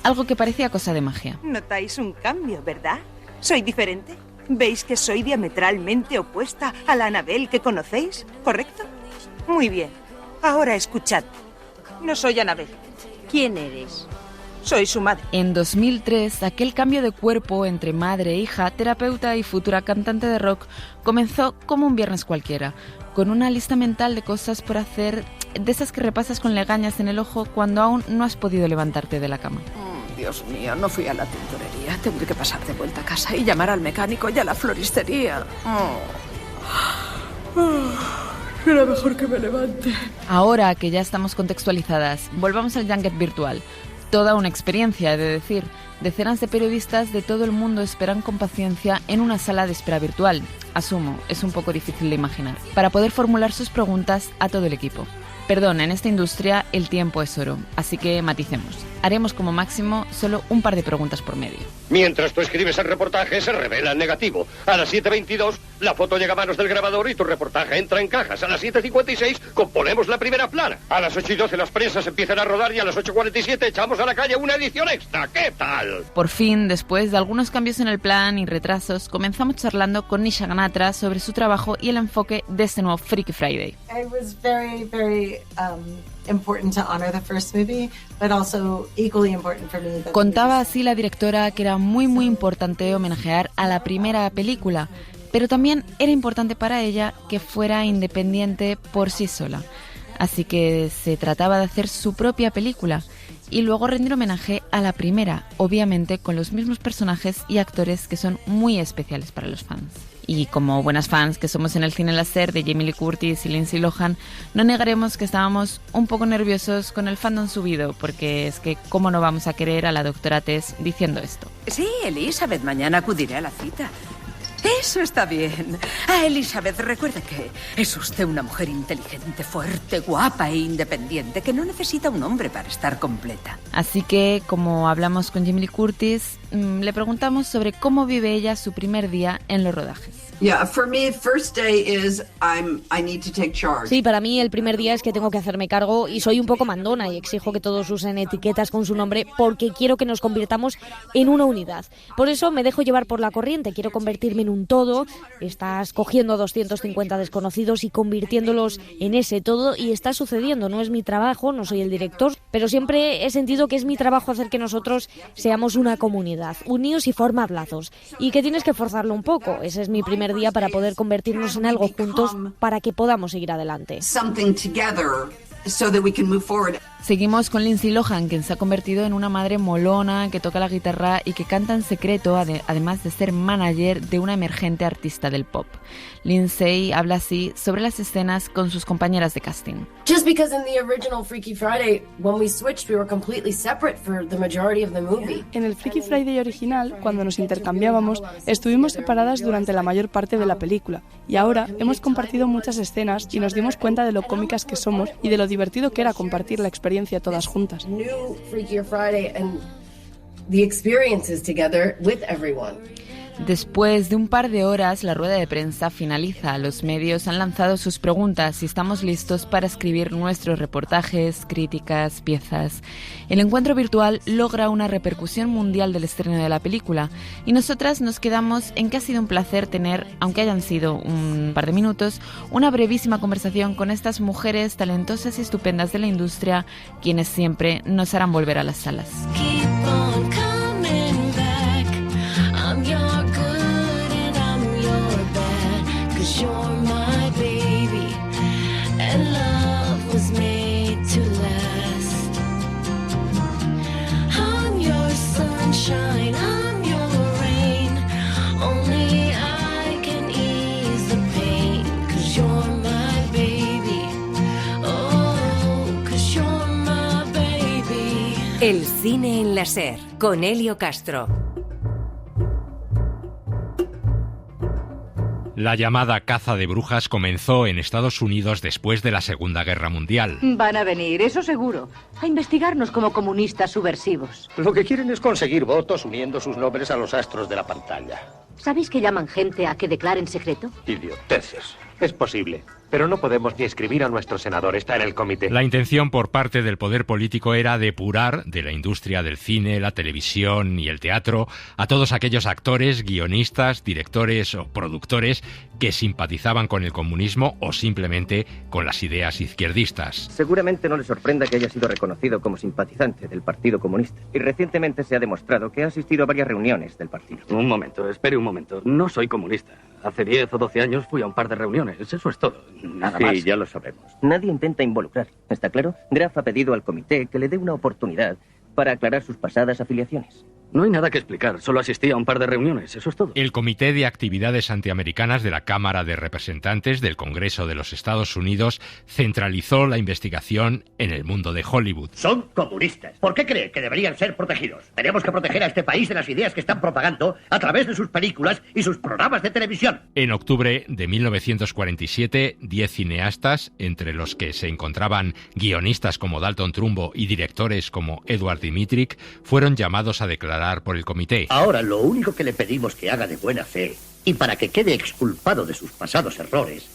algo que parecía cosa de magia. Notáis un cambio, ¿verdad? ¿Soy diferente? ¿Veis que soy diametralmente opuesta a la Annabelle que conocéis? ¿Correcto? Muy bien. Ahora escuchad. No soy Annabelle. ¿Quién eres? Soy su madre. En 2003, aquel cambio de cuerpo entre madre e hija, terapeuta y futura cantante de rock, comenzó como un viernes cualquiera, con una lista mental de cosas por hacer, de esas que repasas con legañas en el ojo cuando aún no has podido levantarte de la cama. Dios mío, no fui a la tintorería. Tendré que pasar de vuelta a casa y llamar al mecánico y a la floristería. Será mejor que me levante. Ahora que ya estamos contextualizadas, volvamos al Junket virtual. Toda una experiencia, he de decir. Decenas de periodistas de todo el mundo esperan con paciencia en una sala de espera virtual. Asumo, es un poco difícil de imaginar, para poder formular sus preguntas a todo el equipo. Perdón, en esta industria el tiempo es oro, así que maticemos. Haremos como máximo solo un par de preguntas por medio. Mientras tú escribes el reportaje, se revela el negativo. A las 7:22, la foto llega a manos del grabador y tu reportaje entra en cajas. A las 7:56, componemos la primera plana. A las 8:12, las prensas empiezan a rodar y a las 8:47 echamos a la calle una edición extra. ¿Qué tal? Por fin, después de algunos cambios en el plan y retrasos, comenzamos charlando con Nisha Ganatra sobre su trabajo y el enfoque de este nuevo Freaky Friday. It was very important to honor the first movie, but also equally important for me. Contaba así la directora que era muy importante homenajear a la primera película, pero también era importante para ella que fuera independiente por sí sola. Así que se trataba de hacer su propia película y luego rendir homenaje a la primera, obviamente con los mismos personajes y actores que son muy especiales para los fans. Y como buenas fans que somos en el cine láser de Jamie Lee Curtis y Lindsay Lohan, no negaremos que estábamos un poco nerviosos con el fandom subido, porque es que cómo no vamos a querer a la doctora Tess diciendo esto. Sí, Elizabeth, mañana acudiré a la cita. Eso está bien. Elizabeth, recuerde que es usted una mujer inteligente, fuerte, guapa e independiente, que no necesita un hombre para estar completa. Así que, como hablamos con Jamie Lee Curtis, le preguntamos sobre cómo vive ella su primer día en los rodajes. Sí, para mí el primer día es que tengo que hacerme cargo y soy un poco mandona y exijo que todos usen etiquetas con su nombre porque quiero que nos convirtamos en una unidad. Por eso me dejo llevar por la corriente, quiero convertirme en un todo. Estás cogiendo 250 desconocidos y convirtiéndolos en ese todo y está sucediendo. No es mi trabajo, no soy el director, pero siempre he sentido que es mi trabajo hacer que nosotros seamos una comunidad, unidos y formad lazos, y que tienes que forzarlo un poco. Ese es mi primer día para poder convertirnos en algo juntos para que podamos seguir adelante. Seguimos con Lindsay Lohan, quien se ha convertido en una madre molona, que toca la guitarra y que canta en secreto, además de ser manager de una emergente artista del pop. Lindsay habla así sobre las escenas con sus compañeras de casting. Just because in the original Freaky Friday, when we switched, we were completely separate for the majority of the movie. En el Freaky Friday original, cuando nos intercambiábamos, estuvimos separadas durante la mayor parte de la película. Y ahora hemos compartido muchas escenas y nos dimos cuenta de lo cómicas que somos y de lo divertido que era compartir la experiencia todas juntas. Después de un par de horas, la rueda de prensa finaliza. Los medios han lanzado sus preguntas y estamos listos para escribir nuestros reportajes, críticas, piezas. El encuentro virtual logra una repercusión mundial del estreno de la película y nosotras nos quedamos en que ha sido un placer tener, aunque hayan sido un par de minutos, una brevísima conversación con estas mujeres talentosas y estupendas de la industria, quienes siempre nos harán volver a las salas. You're my baby, and love was made to last. I'm your sunshine, I'm your rain. Only I can ease the pain. 'Cause you're my baby. Oh, 'cause you're my baby. El cine en la SER, con Elio Castro. La llamada caza de brujas comenzó en Estados Unidos después de la Segunda Guerra Mundial. Van a venir, eso seguro, a investigarnos como comunistas subversivos. Lo que quieren es conseguir votos uniendo sus nombres a los astros de la pantalla. ¿Sabéis que llaman gente a que declaren secreto? Idioteces. Es posible, pero no podemos ni escribir a nuestro senador, está en el comité. La intención por parte del poder político era depurar de la industria del cine, la televisión y el teatro a todos aquellos actores, guionistas, directores o productores que simpatizaban con el comunismo o simplemente con las ideas izquierdistas. Seguramente no le sorprenda que haya sido reconocido como simpatizante del Partido Comunista. Y recientemente se ha demostrado que ha asistido a varias reuniones del partido. Un momento, espere un momento. No soy comunista. Hace 10 o 12 años fui a un par de reuniones. Eso es todo. Nada más. Sí, ya lo sabemos. Nadie intenta involucrar. ¿Está claro? Graf ha pedido al comité que le dé una oportunidad para aclarar sus pasadas afiliaciones. No hay nada que explicar. Solo asistí a un par de reuniones. Eso es todo. El Comité de Actividades Antiamericanas de la Cámara de Representantes del Congreso de los Estados Unidos centralizó la investigación en el mundo de Hollywood. Son comunistas. ¿Por qué cree que deberían ser protegidos? Tenemos que proteger a este país de las ideas que están propagando a través de sus películas y sus programas de televisión. En octubre de 1947, 10 cineastas, entre los que se encontraban guionistas como Dalton Trumbo y directores como Edward Dmytryk, fueron llamados a declarar por el comité. Ahora lo único que le pedimos que haga de buena fe, y para que quede exculpado de sus pasados errores,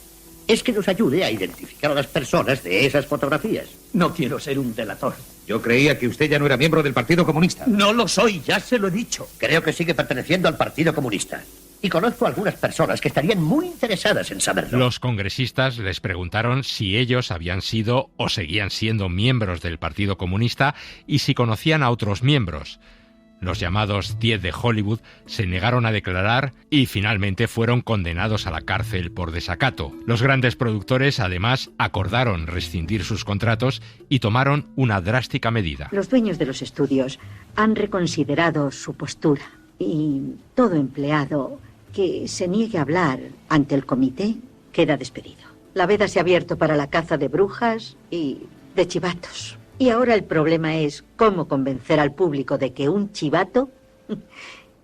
es que nos ayude a identificar a las personas de esas fotografías. No quiero ser un delator. Yo creía que usted ya no era miembro del Partido Comunista. No lo soy, ya se lo he dicho. Creo que sigue perteneciendo al Partido Comunista. Y conozco a algunas personas que estarían muy interesadas en saberlo. Los congresistas les preguntaron si ellos habían sido o seguían siendo miembros del Partido Comunista y si conocían a otros miembros. Los llamados 10 de Hollywood se negaron a declarar y finalmente fueron condenados a la cárcel por desacato. Los grandes productores, además, acordaron rescindir sus contratos y tomaron una drástica medida. Los dueños de los estudios han reconsiderado su postura y todo empleado que se niegue a hablar ante el comité queda despedido. La veda se ha abierto para la caza de brujas y de chivatos. Y ahora el problema es cómo convencer al público de que un chivato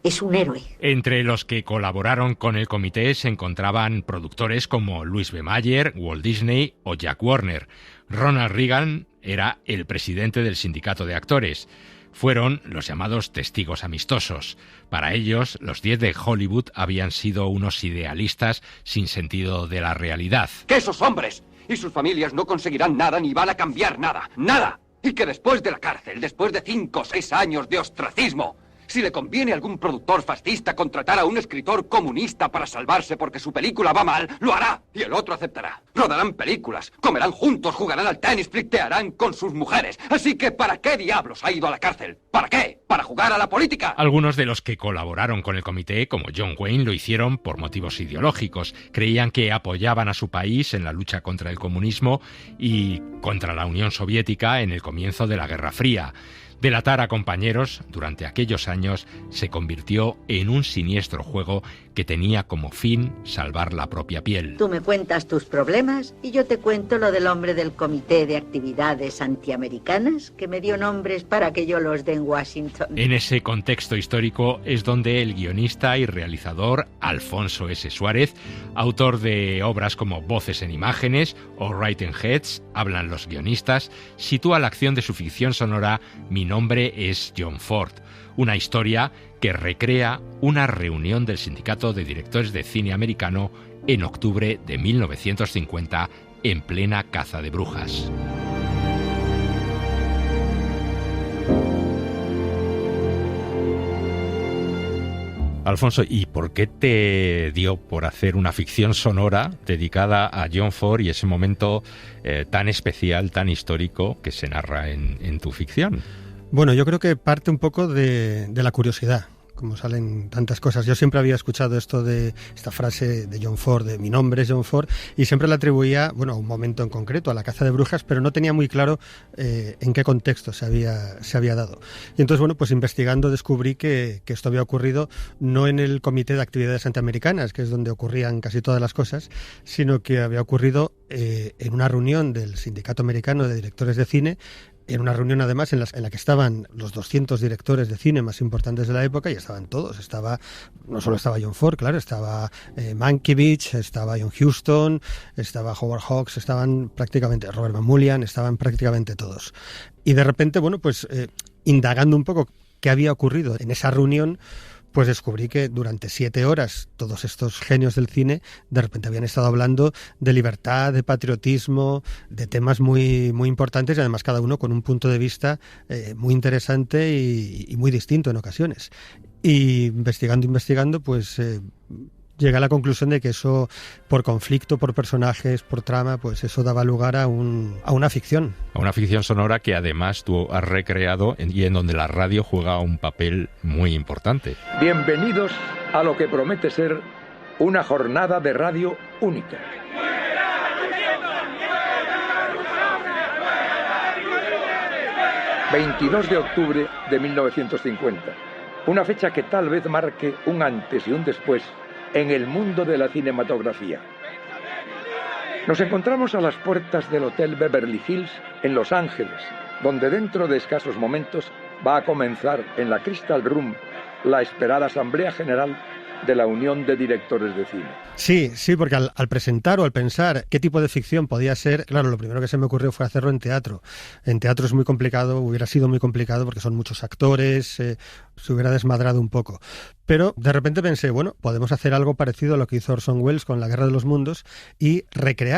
es un héroe. Entre los que colaboraron con el comité se encontraban productores como Louis B. Mayer, Walt Disney o Jack Warner. Ronald Reagan era el presidente del sindicato de actores. Fueron los llamados testigos amistosos. Para ellos, los 10 de Hollywood habían sido unos idealistas sin sentido de la realidad. ¡Que esos hombres y sus familias no conseguirán nada ni van a cambiar nada! ¡Nada! Y que después de la cárcel, después de 5 o 6 años de ostracismo, si le conviene a algún productor fascista contratar a un escritor comunista para salvarse porque su película va mal, lo hará y el otro aceptará. Rodarán películas, comerán juntos, jugarán al tenis, flirtearán con sus mujeres. Así que ¿para qué diablos ha ido a la cárcel? ¿Para qué? ¿Para jugar a la política? Algunos de los que colaboraron con el comité, como John Wayne, lo hicieron por motivos ideológicos. Creían que apoyaban a su país en la lucha contra el comunismo y contra la Unión Soviética en el comienzo de la Guerra Fría. Delatar a compañeros durante aquellos años se convirtió en un siniestro juego que tenía como fin salvar la propia piel. Tú me cuentas tus problemas y yo te cuento lo del hombre del Comité de Actividades Antiamericanas que me dio nombres para que yo los dé en Washington. En ese contexto histórico es donde el guionista y realizador Alfonso S. Suárez, autor de obras como Voces en Imágenes o Writing Heads, Hablan los guionistas, sitúa la acción de su ficción sonora Mi nombre es John Ford, una historia que recrea una reunión del Sindicato de Directores de Cine Americano en octubre de 1950 en plena caza de brujas. Alfonso, ¿y por qué te dio por hacer una ficción sonora dedicada a John Ford y ese momento tan especial, tan histórico que se narra en tu ficción? Bueno, yo creo que parte un poco de la curiosidad. Como salen tantas cosas. Yo siempre había escuchado esta frase de John Ford, de mi nombre es John Ford, y siempre la atribuía, bueno, a un momento en concreto, a la caza de brujas, pero no tenía muy claro en qué contexto se había dado. Y entonces, bueno, pues investigando descubrí que esto había ocurrido no en el Comité de Actividades Antiamericanas, que es donde ocurrían casi todas las cosas, sino que había ocurrido en una reunión del Sindicato Americano de Directores de Cine, en una reunión además en la que estaban los 200 directores de cine más importantes de la época y estaban todos. No solo estaba John Ford, claro, estaba Mankiewicz, estaba John Huston, estaba Howard Hawks, estaban prácticamente Robert Van Mulligan, estaban prácticamente todos. Y de repente, bueno, pues indagando un poco qué había ocurrido en esa reunión, pues descubrí que durante 7 horas todos estos genios del cine de repente habían estado hablando de libertad, de patriotismo, de temas muy, muy importantes y además cada uno con un punto de vista muy interesante y muy distinto en ocasiones. Y investigando, pues llegué a la conclusión de que eso, por conflicto, por personajes, por trama, pues eso daba lugar a una ficción. A una ficción sonora que además tú has recreado y en donde la radio juega un papel muy importante. Bienvenidos a lo que promete ser una jornada de radio única. ...22 de octubre de 1950... una fecha que tal vez marque un antes y un después en el mundo de la cinematografía. Nos encontramos a las puertas del Hotel Beverly Hills en Los Ángeles, donde dentro de escasos momentos va a comenzar en la Crystal Room la esperada Asamblea General de la Unión de Directores de Cine. Sí, porque al presentar o al pensar qué tipo de ficción podía ser, claro, lo primero que se me ocurrió fue hacerlo en teatro. En teatro es muy complicado, hubiera sido muy complicado porque son muchos actores, se hubiera desmadrado un poco. Pero de repente pensé, bueno, podemos hacer algo parecido a lo que hizo Orson Welles con La Guerra de los Mundos y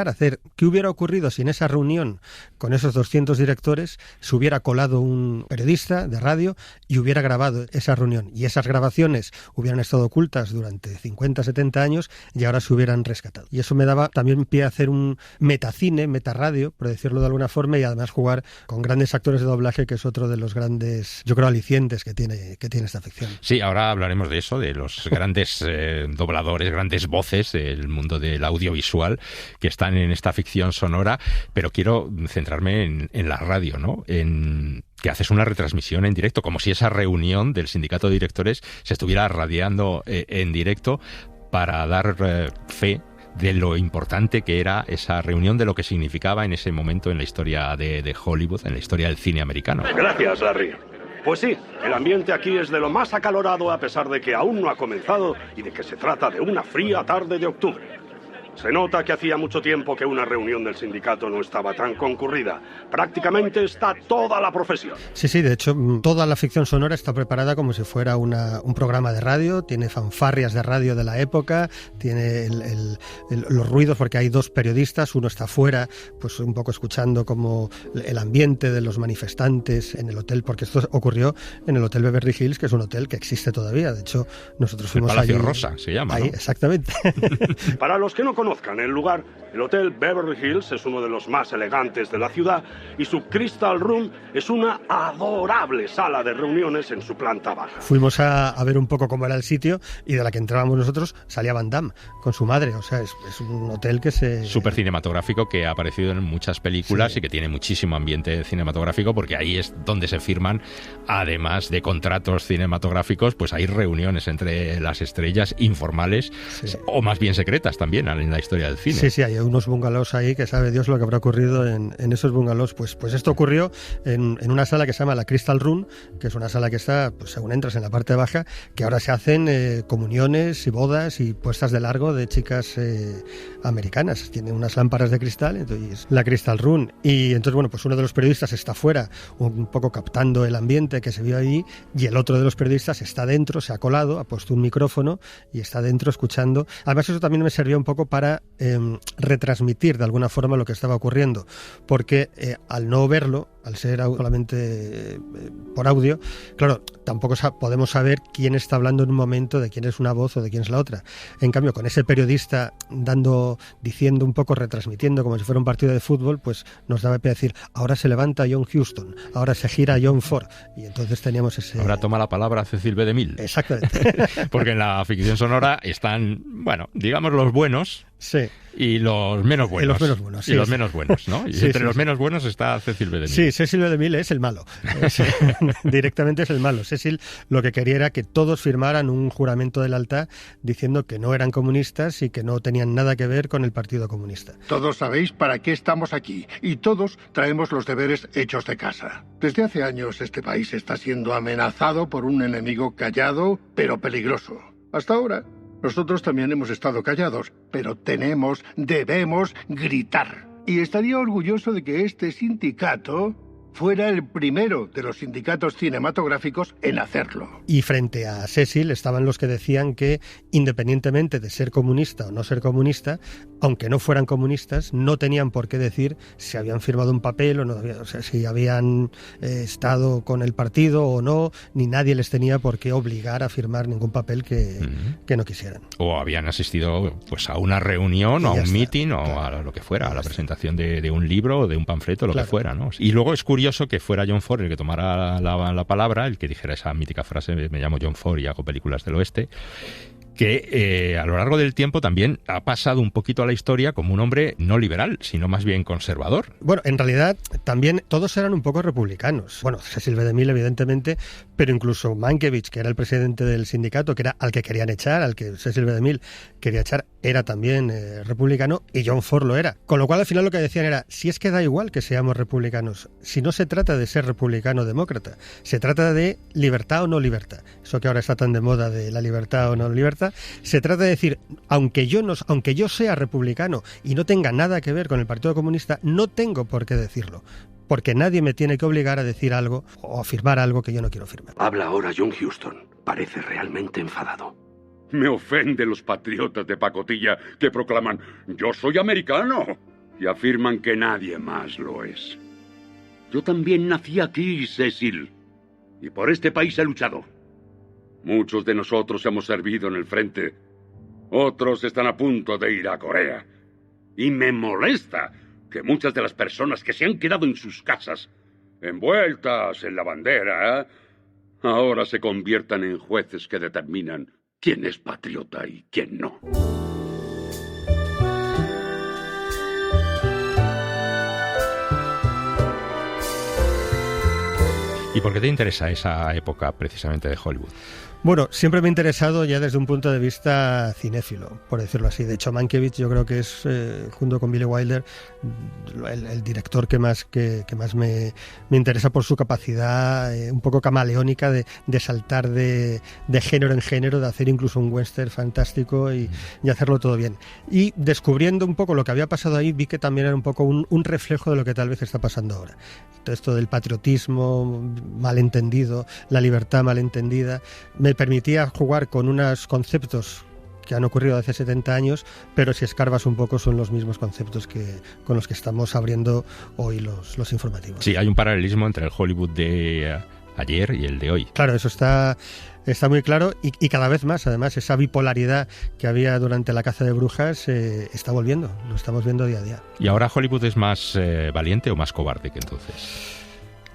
hacer qué hubiera ocurrido si en esa reunión con esos 200 directores se hubiera colado un periodista de radio y hubiera grabado esa reunión. Y esas grabaciones hubieran estado ocultas durante 50, 70 años y ahora se hubieran rescatado. Y eso me daba también pie a hacer un metacine, metarradio, por decirlo de alguna forma, y además jugar con grandes actores de doblaje, que es otro de los grandes, yo creo, alicientes que tiene esta ficción. Sí, ahora hablaremos de eso, de los grandes dobladores, grandes voces del mundo del audiovisual que están en esta ficción sonora, pero quiero centrarme en la radio, ¿no? En que haces una retransmisión en directo, como si esa reunión del sindicato de directores se estuviera radiando en directo para dar fe de lo importante que era esa reunión, de lo que significaba en ese momento en la historia de Hollywood, en la historia del cine americano. Gracias, Larry. Pues sí, el ambiente aquí es de lo más acalorado a pesar de que aún no ha comenzado y de que se trata de una fría tarde de octubre. Se nota que hacía mucho tiempo que una reunión del sindicato no estaba tan concurrida. Prácticamente está toda la profesión. Sí, de hecho, toda la ficción sonora está preparada como si fuera un programa de radio, tiene fanfarrias de radio de la época, tiene los ruidos, porque hay 2 periodistas, uno está fuera, pues un poco escuchando como el ambiente de los manifestantes en el hotel, porque esto ocurrió en el Hotel Beverly Hills, que es un hotel que existe todavía. De hecho, nosotros fuimos allí. El Palacio Rosa se llama, ahí, ¿no? Exactamente. Para los que no conozcan el lugar, el Hotel Beverly Hills es uno de los más elegantes de la ciudad y su Crystal Room es una adorable sala de reuniones en su planta baja. Fuimos a ver un poco cómo era el sitio y de la que entrábamos nosotros salía Van Damme con su madre. O sea, es un hotel que se... Súper cinematográfico, que ha aparecido en muchas películas, sí, y que tiene muchísimo ambiente cinematográfico, porque ahí es donde se firman, además de contratos cinematográficos, pues hay reuniones entre las estrellas informales, sí, o más bien secretas también, en la historia del cine. Sí, hay unos bungalows ahí que sabe Dios lo que habrá ocurrido en esos bungalows. Pues esto ocurrió en una sala que se llama la Crystal Room, que es una sala que está, pues según entras, en la parte baja, que ahora se hacen comuniones y bodas y puestas de largo de chicas americanas. Tiene unas lámparas de cristal, entonces la Crystal Room. Y entonces, bueno, pues uno de los periodistas está fuera, un poco captando el ambiente que se vio allí, y el otro de los periodistas está dentro, se ha colado, ha puesto un micrófono y está dentro escuchando. Además, eso también me sirvió un poco para retransmitir de alguna forma lo que estaba ocurriendo, porque al no verlo, al ser solamente por audio, claro, tampoco podemos saber quién está hablando en un momento, de quién es una voz o de quién es la otra. En cambio, con ese periodista diciendo un poco, retransmitiendo como si fuera un partido de fútbol, pues nos daba pie a decir, ahora se levanta John Huston, ahora se gira John Ford, y entonces teníamos ese... Ahora toma la palabra Cecil B. DeMille. Exactamente. Porque en la ficción sonora están, bueno, digamos los buenos... Sí. Y los menos buenos. Sí, los menos buenos, ¿no? Y entre los menos buenos está Cecil B. DeMille. Sí, Cecil B. DeMille es el malo. Directamente es el malo. Cecil lo que quería era que todos firmaran un juramento de lealtad diciendo que no eran comunistas y que no tenían nada que ver con el Partido Comunista. Todos sabéis para qué estamos aquí y todos traemos los deberes hechos de casa. Desde hace años este país está siendo amenazado por un enemigo callado pero peligroso. Hasta ahora... nosotros también hemos estado callados, pero debemos gritar. Y estaría orgulloso de que este sindicato fuera el primero de los sindicatos cinematográficos en hacerlo. Y frente a Cecil estaban los que decían que, independientemente de ser comunista o no ser comunista, aunque no fueran comunistas, no tenían por qué decir si habían firmado un papel o no, o sea, si habían estado con el partido o no, ni nadie les tenía por qué obligar a firmar ningún papel que no quisieran. O habían asistido pues a una reunión o a un meeting o a lo que fuera, a la presentación de un libro o de un panfleto, lo que fuera, ¿no? Y luego es curioso que fuera John Ford el que tomara la palabra, el que dijera esa mítica frase, me llamo John Ford y hago películas del oeste, que a lo largo del tiempo también ha pasado un poquito a la historia como un hombre no liberal, sino más bien conservador. Bueno, en realidad también todos eran un poco republicanos. Bueno, Cecil B. DeMille evidentemente, pero incluso Mankiewicz, que era el presidente del sindicato, que era al que querían echar, al que Cecil B. DeMille quería echar, era también republicano, y John Ford lo era. Con lo cual al final lo que decían era, si es que da igual que seamos republicanos, si no se trata de ser republicano o demócrata, se trata de libertad o no libertad. Eso que ahora está tan de moda de la libertad o no libertad, se trata de decir, aunque yo sea republicano y no tenga nada que ver con el Partido Comunista, no tengo por qué decirlo, porque nadie me tiene que obligar a decir algo o a firmar algo que yo no quiero firmar. Habla ahora John Huston. Parece realmente enfadado. Me ofenden los patriotas de pacotilla que proclaman «Yo soy americano» y afirman que nadie más lo es. Yo también nací aquí, Cecil, y por este país he luchado. Muchos de nosotros hemos servido en el frente. Otros están a punto de ir a Corea. Y me molesta que muchas de las personas que se han quedado en sus casas, envueltas en la bandera, ahora se conviertan en jueces que determinan quién es patriota y quién no. ¿Y por qué te interesa esa época precisamente de Hollywood? Bueno, siempre me ha interesado ya desde un punto de vista cinéfilo, por decirlo así. De hecho, Mankiewicz yo creo que es, junto con Billy Wilder, el director que más me interesa por su capacidad un poco camaleónica de saltar de género en género, de hacer incluso un western fantástico y hacerlo todo bien. Y descubriendo un poco lo que había pasado ahí, vi que también era un poco un reflejo de lo que tal vez está pasando ahora. Todo esto del patriotismo malentendido, la libertad malentendida, me permitía jugar con unos conceptos que han ocurrido hace 70 años, pero si escarbas un poco son los mismos conceptos con los que estamos abriendo hoy los informativos. Sí, hay un paralelismo entre el Hollywood de ayer y el de hoy. Claro, eso está muy claro y cada vez más, además, esa bipolaridad que había durante la caza de brujas está volviendo, lo estamos viendo día a día. ¿Y ahora Hollywood es más valiente o más cobarde que entonces?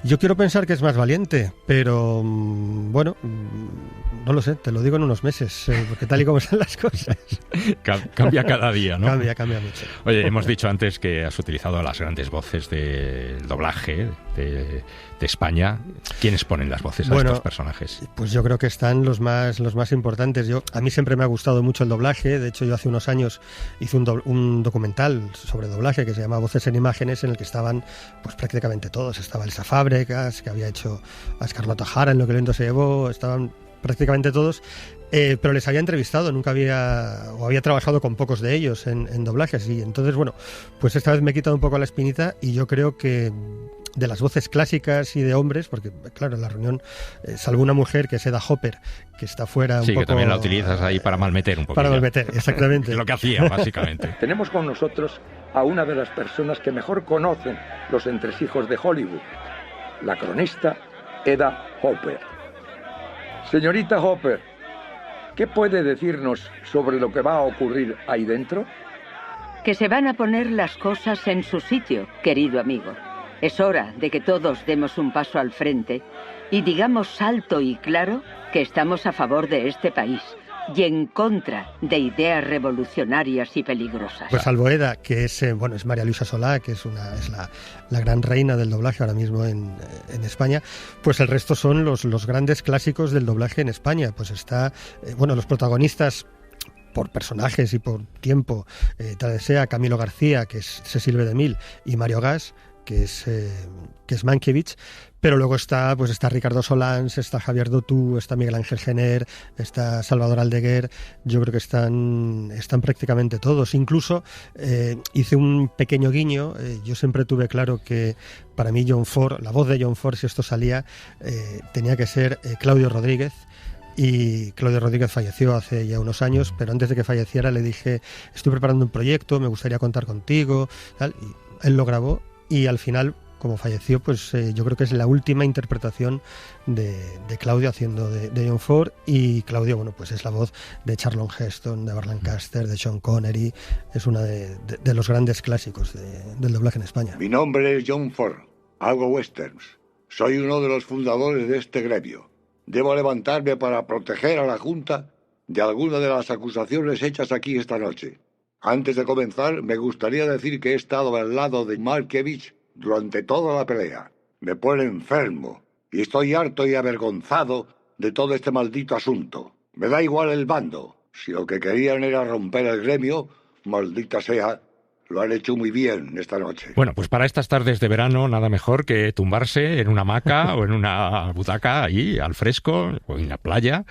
Yo quiero pensar que es más valiente, pero bueno, no lo sé, te lo digo en unos meses, porque tal y como están las cosas. Cambia cada día, ¿no? Cambia mucho. Oye, hemos dicho antes que has utilizado las grandes voces del doblaje de España. ¿Quiénes ponen las voces a estos personajes? Pues yo creo que están los más importantes. A mí siempre me ha gustado mucho el doblaje. De hecho, yo hace unos años hice un documental sobre doblaje que se llama Voces en Imágenes, en el que estaban pues prácticamente todos. Estaba Elsa Fábregas, que había hecho a Escarlata O'Hara en Lo que el viento se llevó. Estaban prácticamente todos. Pero les había entrevistado, nunca había trabajado con pocos de ellos en doblajes. Y entonces, bueno, pues esta vez me he quitado un poco la espinita y yo creo que de las voces clásicas y de hombres, porque claro, en la reunión, salvo una mujer que es Eda Hopper, que está fuera un poco... Sí, que también la utilizas ahí para malmeter un poquito. Para malmeter, exactamente. Es lo que hacía, básicamente. Tenemos con nosotros a una de las personas que mejor conocen los entresijos de Hollywood, la cronista Eda Hopper. Señorita Hopper, ¿qué puede decirnos sobre lo que va a ocurrir ahí dentro? Que se van a poner las cosas en su sitio, querido amigo. Es hora de que todos demos un paso al frente y digamos alto y claro que estamos a favor de este país y en contra de ideas revolucionarias y peligrosas. Pues salvo Eda, que es María Luisa Solá, que es la gran reina del doblaje ahora mismo en España, pues el resto son los grandes clásicos del doblaje en España. Pues está, los protagonistas por personajes y por tiempo, tal vez sea Camilo García, que es Cecil B. DeMille, y Mario Gas, que es Mankiewicz, pero luego está Ricardo Solans, está Javier Dotú, está Miguel Ángel Jenner, está Salvador Aldeguer. Yo creo que están prácticamente todos. Incluso hice un pequeño guiño. Yo siempre tuve claro que para mí John Ford, la voz de John Ford, si esto salía, tenía que ser Claudio Rodríguez. Y Claudio Rodríguez falleció hace ya unos años, pero antes de que falleciera le dije: estoy preparando un proyecto, me gustaría contar contigo, tal. Y él lo grabó. Y al final, como falleció, pues yo creo que es la última interpretación de Claudio haciendo de John Ford. Y Claudio, pues es la voz de Charlton Heston, de Burt Lancaster, de Sean Connery. Es una de los grandes clásicos del doblaje en España. Mi nombre es John Ford, hago westerns. Soy uno de los fundadores de este gremio. Debo levantarme para proteger a la Junta de alguna de las acusaciones hechas aquí esta noche. Antes de comenzar, me gustaría decir que he estado al lado de Mankiewicz durante toda la pelea. Me pone enfermo y estoy harto y avergonzado de todo este maldito asunto. Me da igual el bando. Si lo que querían era romper el gremio, maldita sea, lo han hecho muy bien esta noche. Bueno, pues para estas tardes de verano, nada mejor que tumbarse en una hamaca o en una butaca ahí, al fresco, o en la playa,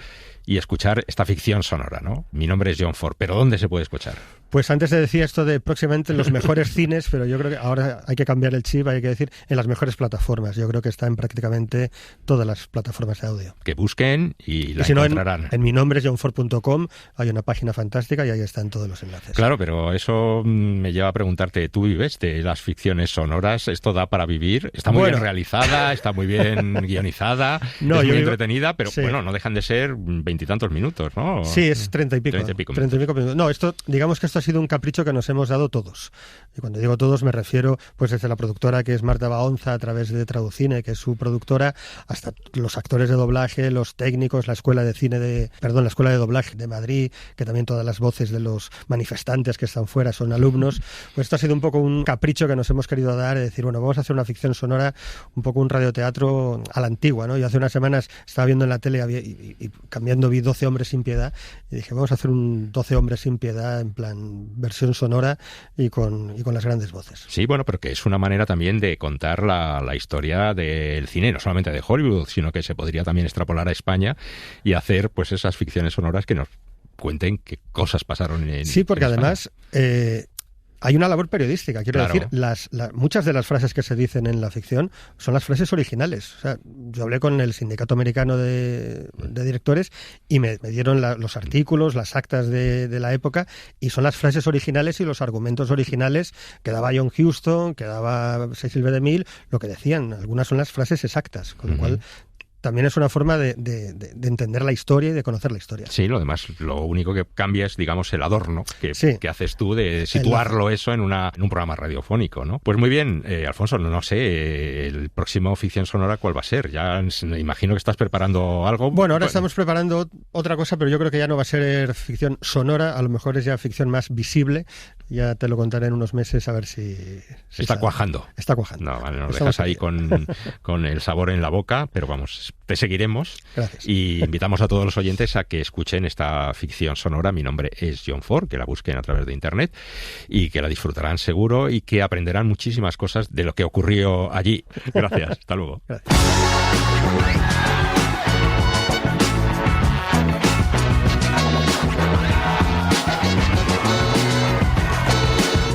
y escuchar esta ficción sonora, ¿no? Mi nombre es John Ford, pero ¿dónde se puede escuchar? Pues antes te decía esto de próximamente en los mejores cines, pero yo creo que ahora hay que cambiar el chip, hay que decir en las mejores plataformas. Yo creo que está en prácticamente todas las plataformas de audio. Que busquen y la si encontrarán. No, en mi nombre es johnford.com, hay una página fantástica y ahí están todos los enlaces. Claro, pero eso me lleva a preguntarte, ¿tú vives de las ficciones sonoras? ¿Esto da para vivir? Está muy bien realizada, está muy bien guionizada, es muy entretenida, pero no dejan de ser veintitantos minutos, ¿no? Sí, es 30 y pico minutos. No, digamos que esto ha sido un capricho que nos hemos dado todos. Y cuando digo todos me refiero pues desde la productora, que es Marta Baonza, a través de Traducine, que es su productora, hasta los actores de doblaje, los técnicos, la escuela de doblaje de Madrid, que también todas las voces de los manifestantes que están fuera son alumnos. Pues esto ha sido un poco un capricho que nos hemos querido dar, de decir, vamos a hacer una ficción sonora, un poco un radioteatro a la antigua, ¿no? Yo hace unas semanas estaba viendo en la tele y cambiando vi 12 hombres sin piedad y dije, vamos a hacer un 12 hombres sin piedad en plan versión sonora y con las grandes voces. Sí, pero que es una manera también de contar la historia del cine, no solamente de Hollywood, sino que se podría también extrapolar a España y hacer pues esas ficciones sonoras que nos cuenten qué cosas pasaron en Sí, porque en además hay una labor periodística, quiero decir, muchas de las frases que se dicen en la ficción son las frases originales. O sea, yo hablé con el Sindicato Americano de Directores y me dieron los artículos, las actas de la época, y son las frases originales y los argumentos originales que daba John Huston, que daba Cecil B. DeMille, lo que decían. Algunas son las frases exactas, con lo cual también es una forma de entender la historia y de conocer la historia. Sí, lo demás, lo único que cambia es, digamos, el adorno que haces tú de situarlo eso en un programa radiofónico, ¿no? Pues muy bien, Alfonso, no sé, el próximo Ficción Sonora, ¿cuál va a ser? Ya me imagino que estás preparando algo. Bueno, ahora estamos preparando otra cosa, pero yo creo que ya no va a ser ficción sonora, a lo mejor es ya ficción más visible. Ya te lo contaré en unos meses a ver si está cuajando. Está cuajando. No, vale, nos dejas ahí con el sabor en la boca, pero vamos, te seguiremos. Gracias. Y invitamos a todos los oyentes a que escuchen esta ficción sonora. Mi nombre es John Ford, que la busquen a través de internet y que la disfrutarán seguro y que aprenderán muchísimas cosas de lo que ocurrió allí. Gracias, hasta luego. Gracias.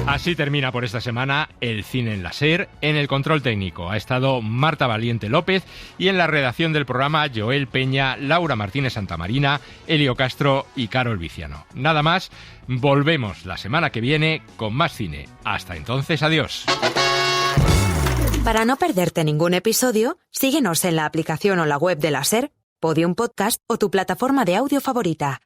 Así termina por esta semana el Cine en la SER. En el control técnico ha estado Marta Valiente López y en la redacción del programa Joel Peña, Laura Martínez Santamarina, Elio Castro y Carol Viciano. Nada más, volvemos la semana que viene con más cine. Hasta entonces, adiós. Para no perderte ningún episodio, síguenos en la aplicación o la web de la SER, Podium Podcast o tu plataforma de audio favorita.